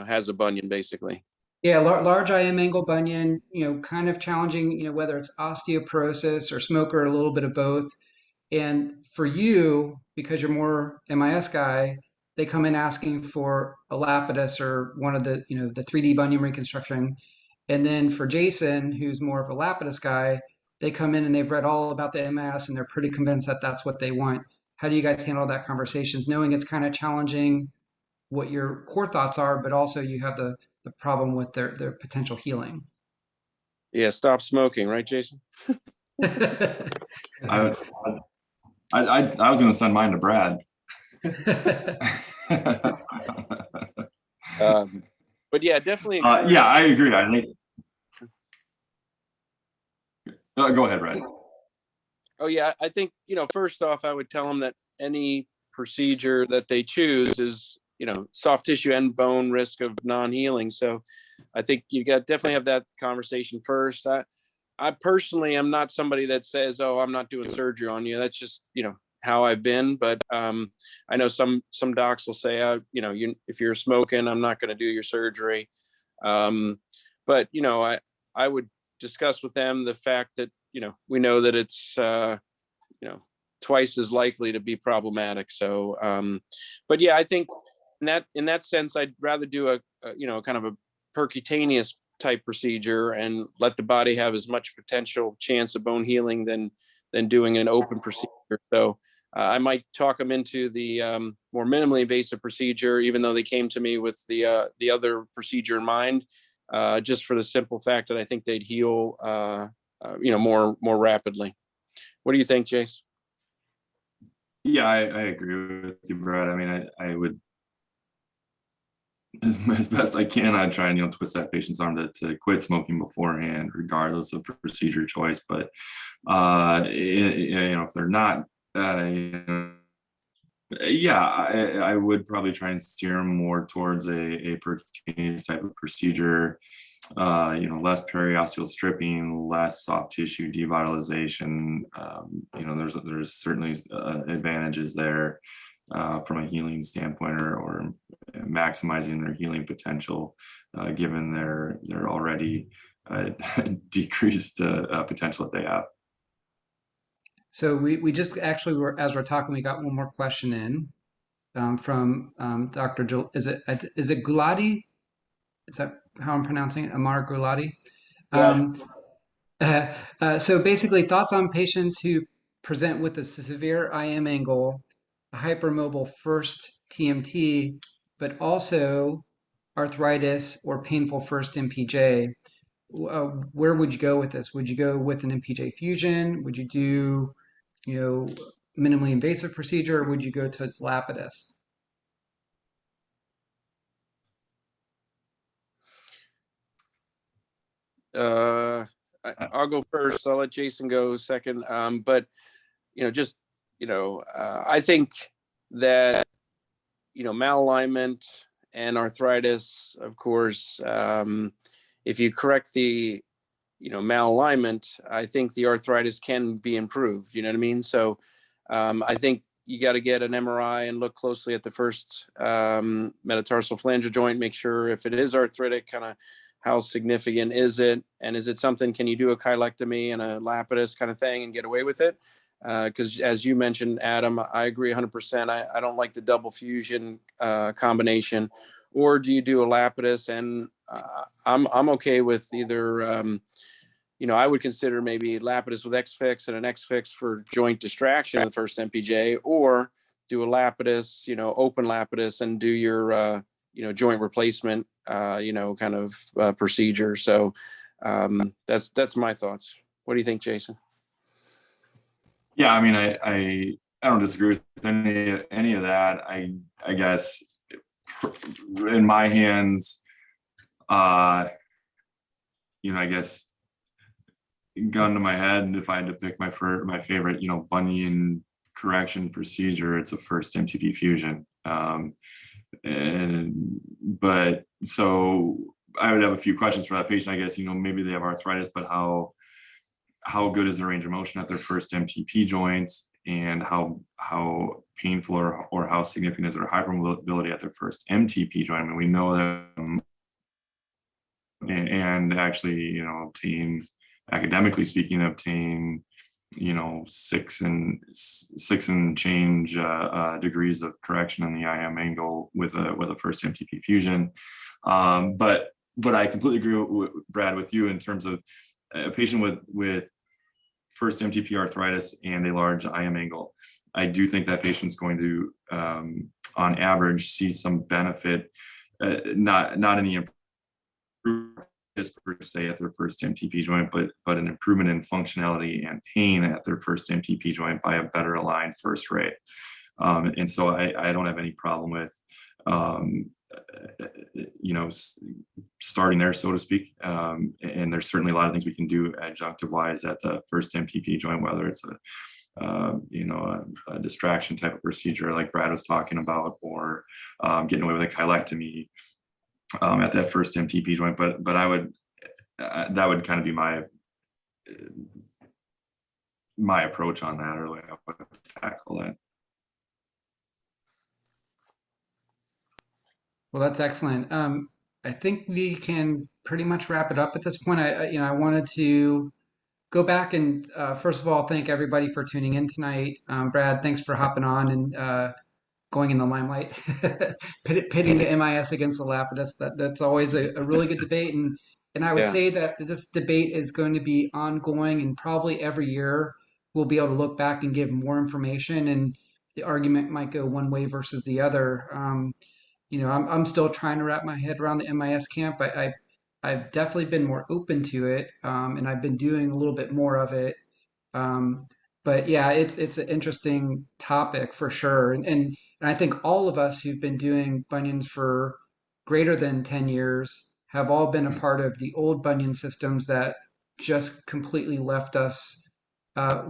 has a bunion basically? Yeah, large IM angle bunion, kind of challenging, whether it's osteoporosis or smoker, a little bit of both. And for you, because you're more MIS guy, they come in asking for a Lapidus or one of the, the 3D bunion reconstruction. And then for Jason, who's more of a Lapidus guy, they come in and they've read all about the MS and they're pretty convinced that that's what they want. How do you guys handle that conversations, knowing it's kind of challenging what your core thoughts are, but also you have the problem with their potential healing? Yeah, stop smoking, right, Jason? I was going to send mine to Brad. But yeah, definitely. Yeah, I agree. I think. Go ahead, Brad. Oh yeah, I think, first off, I would tell them that any procedure that they choose is, soft tissue and bone risk of non-healing. So I think you got definitely have that conversation first. I personally am not somebody that says, "Oh, I'm not doing surgery on you." That's just, how I've been. But I know some docs will say, if you're smoking, I'm not going to do your surgery. But I would discuss with them the fact that we know that it's twice as likely to be problematic. So, but yeah, I think in that sense, I'd rather do a kind of a percutaneous type procedure and let the body have as much potential chance of bone healing than doing an open procedure. So I might talk them into the more minimally invasive procedure, even though they came to me with the other procedure in mind, just for the simple fact that I think they'd heal more rapidly. What do you think, Jace? Yeah, I agree with you, Brad. I mean, I would, as best I can, I'd try and twist that patient's arm to quit smoking beforehand, regardless of procedure choice. But if they're not, yeah, I would probably try and steer them more towards a percutaneous type of procedure. Less periosteal stripping, less soft tissue devitalization. There's certainly advantages there from a healing standpoint, or maximizing their healing potential, given their already decreased potential that they have. So we just actually as we're talking, we got one more question in from Dr. Is it Gulati? Is that how I'm pronouncing it? Amar Gulati. So basically, thoughts on patients who present with a severe IM angle, a hypermobile first TMT, but also arthritis or painful first MPJ. Where would you go with this? Would you go with an MPJ fusion? Would you do, minimally invasive procedure, or would you go towards Lapidus? I'll go first. I'll let Jason go second. But I think that malalignment and arthritis, of course, if you correct the malalignment, I think the arthritis can be improved. You know what I mean? So I think you got to get an MRI and look closely at the first metatarsal phalangeal joint, make sure if it is arthritic, kind of how significant is it? And is it something, can you do a chylectomy and a Lapidus kind of thing and get away with it? Because as you mentioned, Adam, I agree 100%. I don't like the double fusion combination. Or do you do a Lapidus? And I'm okay with either, I would consider maybe Lapidus with X-Fix and an X-Fix for joint distraction in the first MPJ, or do a Lapidus, open Lapidus and do your, joint replacement, kind of procedure. So that's my thoughts. What do you think, Jason? Yeah, I mean, I don't disagree with any of that. I guess in my hands, I guess gun to my head, if I had to pick my favorite, bunion correction procedure, it's a first MTP fusion. But so I would have a few questions for that patient. I guess, maybe they have arthritis, but how good is the range of motion at their first MTP joints, and how painful or how significant is their hypermobility at their first MTP joint? I mean, we know that, and actually, academically speaking, obtain 6 and change degrees of correction in the IM angle with a first MTP fusion. But I completely agree with Brad, with you, in terms of a patient with first MTP arthritis and a large IM angle. I do think that patient's going to, on average, see some benefit, not in the improvement per se at their first MTP joint, but an improvement in functionality and pain at their first MTP joint by a better aligned first ray. And so I don't have any problem with, starting there, so to speak. And there's certainly a lot of things we can do adjunctive wise at the first MTP joint, whether it's a distraction type of procedure like Brad was talking about, or getting away with a chilectomy at that first MTP joint. But I would, that would kind of be my approach on that, or the way I would tackle that. Well, that's excellent. I think we can pretty much wrap it up at this point. I wanted to go back and first of all, thank everybody for tuning in tonight. Brad, thanks for hopping on and going in the limelight, pitting the MIS against the Lapidus. That's always a really good debate. And I would say that this debate is going to be ongoing, and probably every year we'll be able to look back and give more information, and the argument might go one way versus the other. I'm still trying to wrap my head around the MIS camp. I've definitely been more open to it, and I've been doing a little bit more of it. But yeah, it's an interesting topic for sure. And I think all of us who've been doing bunions for greater than 10 years have all been a part of the old bunion systems that just completely left us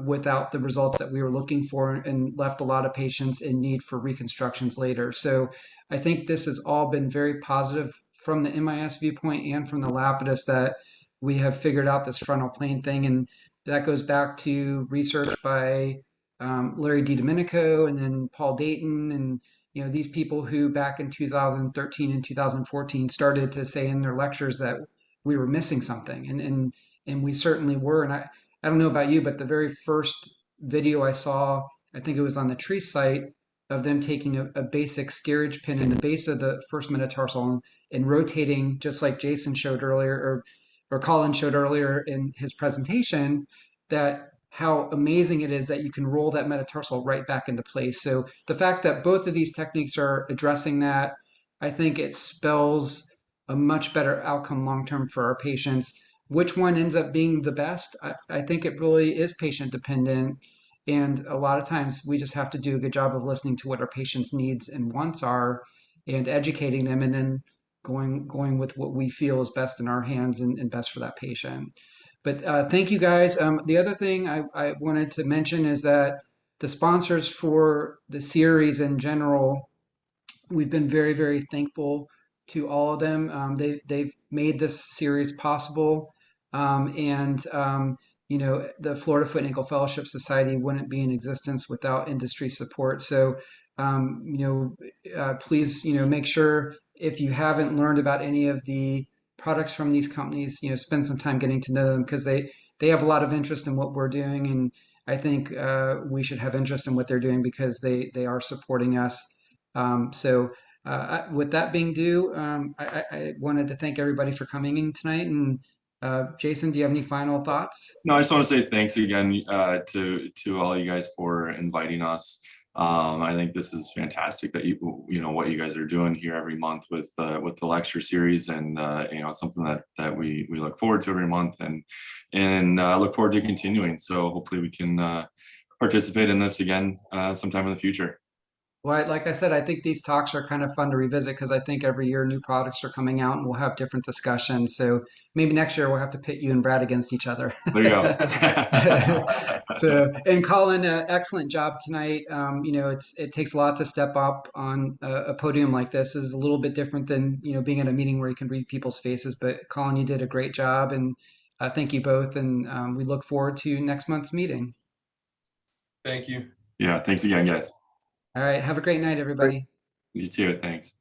without the results that we were looking for, and left a lot of patients in need for reconstructions later. So I think this has all been very positive from the MIS viewpoint and from the Lapidus, that we have figured out this frontal plane thing. And that goes back to research by Larry DiDomenico and then Paul Dayton, and these people who back in 2013 and 2014 started to say in their lectures that we were missing something, and we certainly were. And I don't know about you, but the very first video I saw, I think it was on the Tree site, of them taking a basic steerage pin in the base of the first metatarsal and rotating, just like Jason showed earlier, or Collin showed earlier in his presentation, that how amazing it is that you can roll that metatarsal right back into place. So the fact that both of these techniques are addressing that, I think it spells a much better outcome long-term for our patients. Which one ends up being the best? I think it really is patient dependent. And a lot of times we just have to do a good job of listening to what our patients' needs and wants are, and educating them, and then going with what we feel is best in our hands and best for that patient. But thank you guys. The other thing I wanted to mention is that the sponsors for the series in general, we've been very, very thankful to all of them. They've made this series possible. The Florida Foot and Ankle Fellowship Society wouldn't be in existence without industry support. So, please, make sure, if you haven't learned about any of the products from these companies, spend some time getting to know them, because they have a lot of interest in what we're doing. And I think we should have interest in what they're doing, because they are supporting us. With that being due, I wanted to thank everybody for coming in tonight. And Jason, do you have any final thoughts? No, I just want to say thanks again to all you guys for inviting us. I think this is fantastic that what you guys are doing here every month with the lecture series, and it's something that we look forward to every month, and look forward to continuing. So hopefully we can participate in this again sometime in the future. Well, like I said, I think these talks are kind of fun to revisit, because I think every year new products are coming out and we'll have different discussions. So maybe next year we'll have to pit you and Brad against each other. There you go. And Collin, excellent job tonight. It takes a lot to step up on a podium like this. Is a little bit different than being at a meeting where you can read people's faces. But Collin, you did a great job, and thank you both. And we look forward to next month's meeting. Thank you. Yeah, thanks again, guys. All right. Have a great night, everybody. You too. Thanks.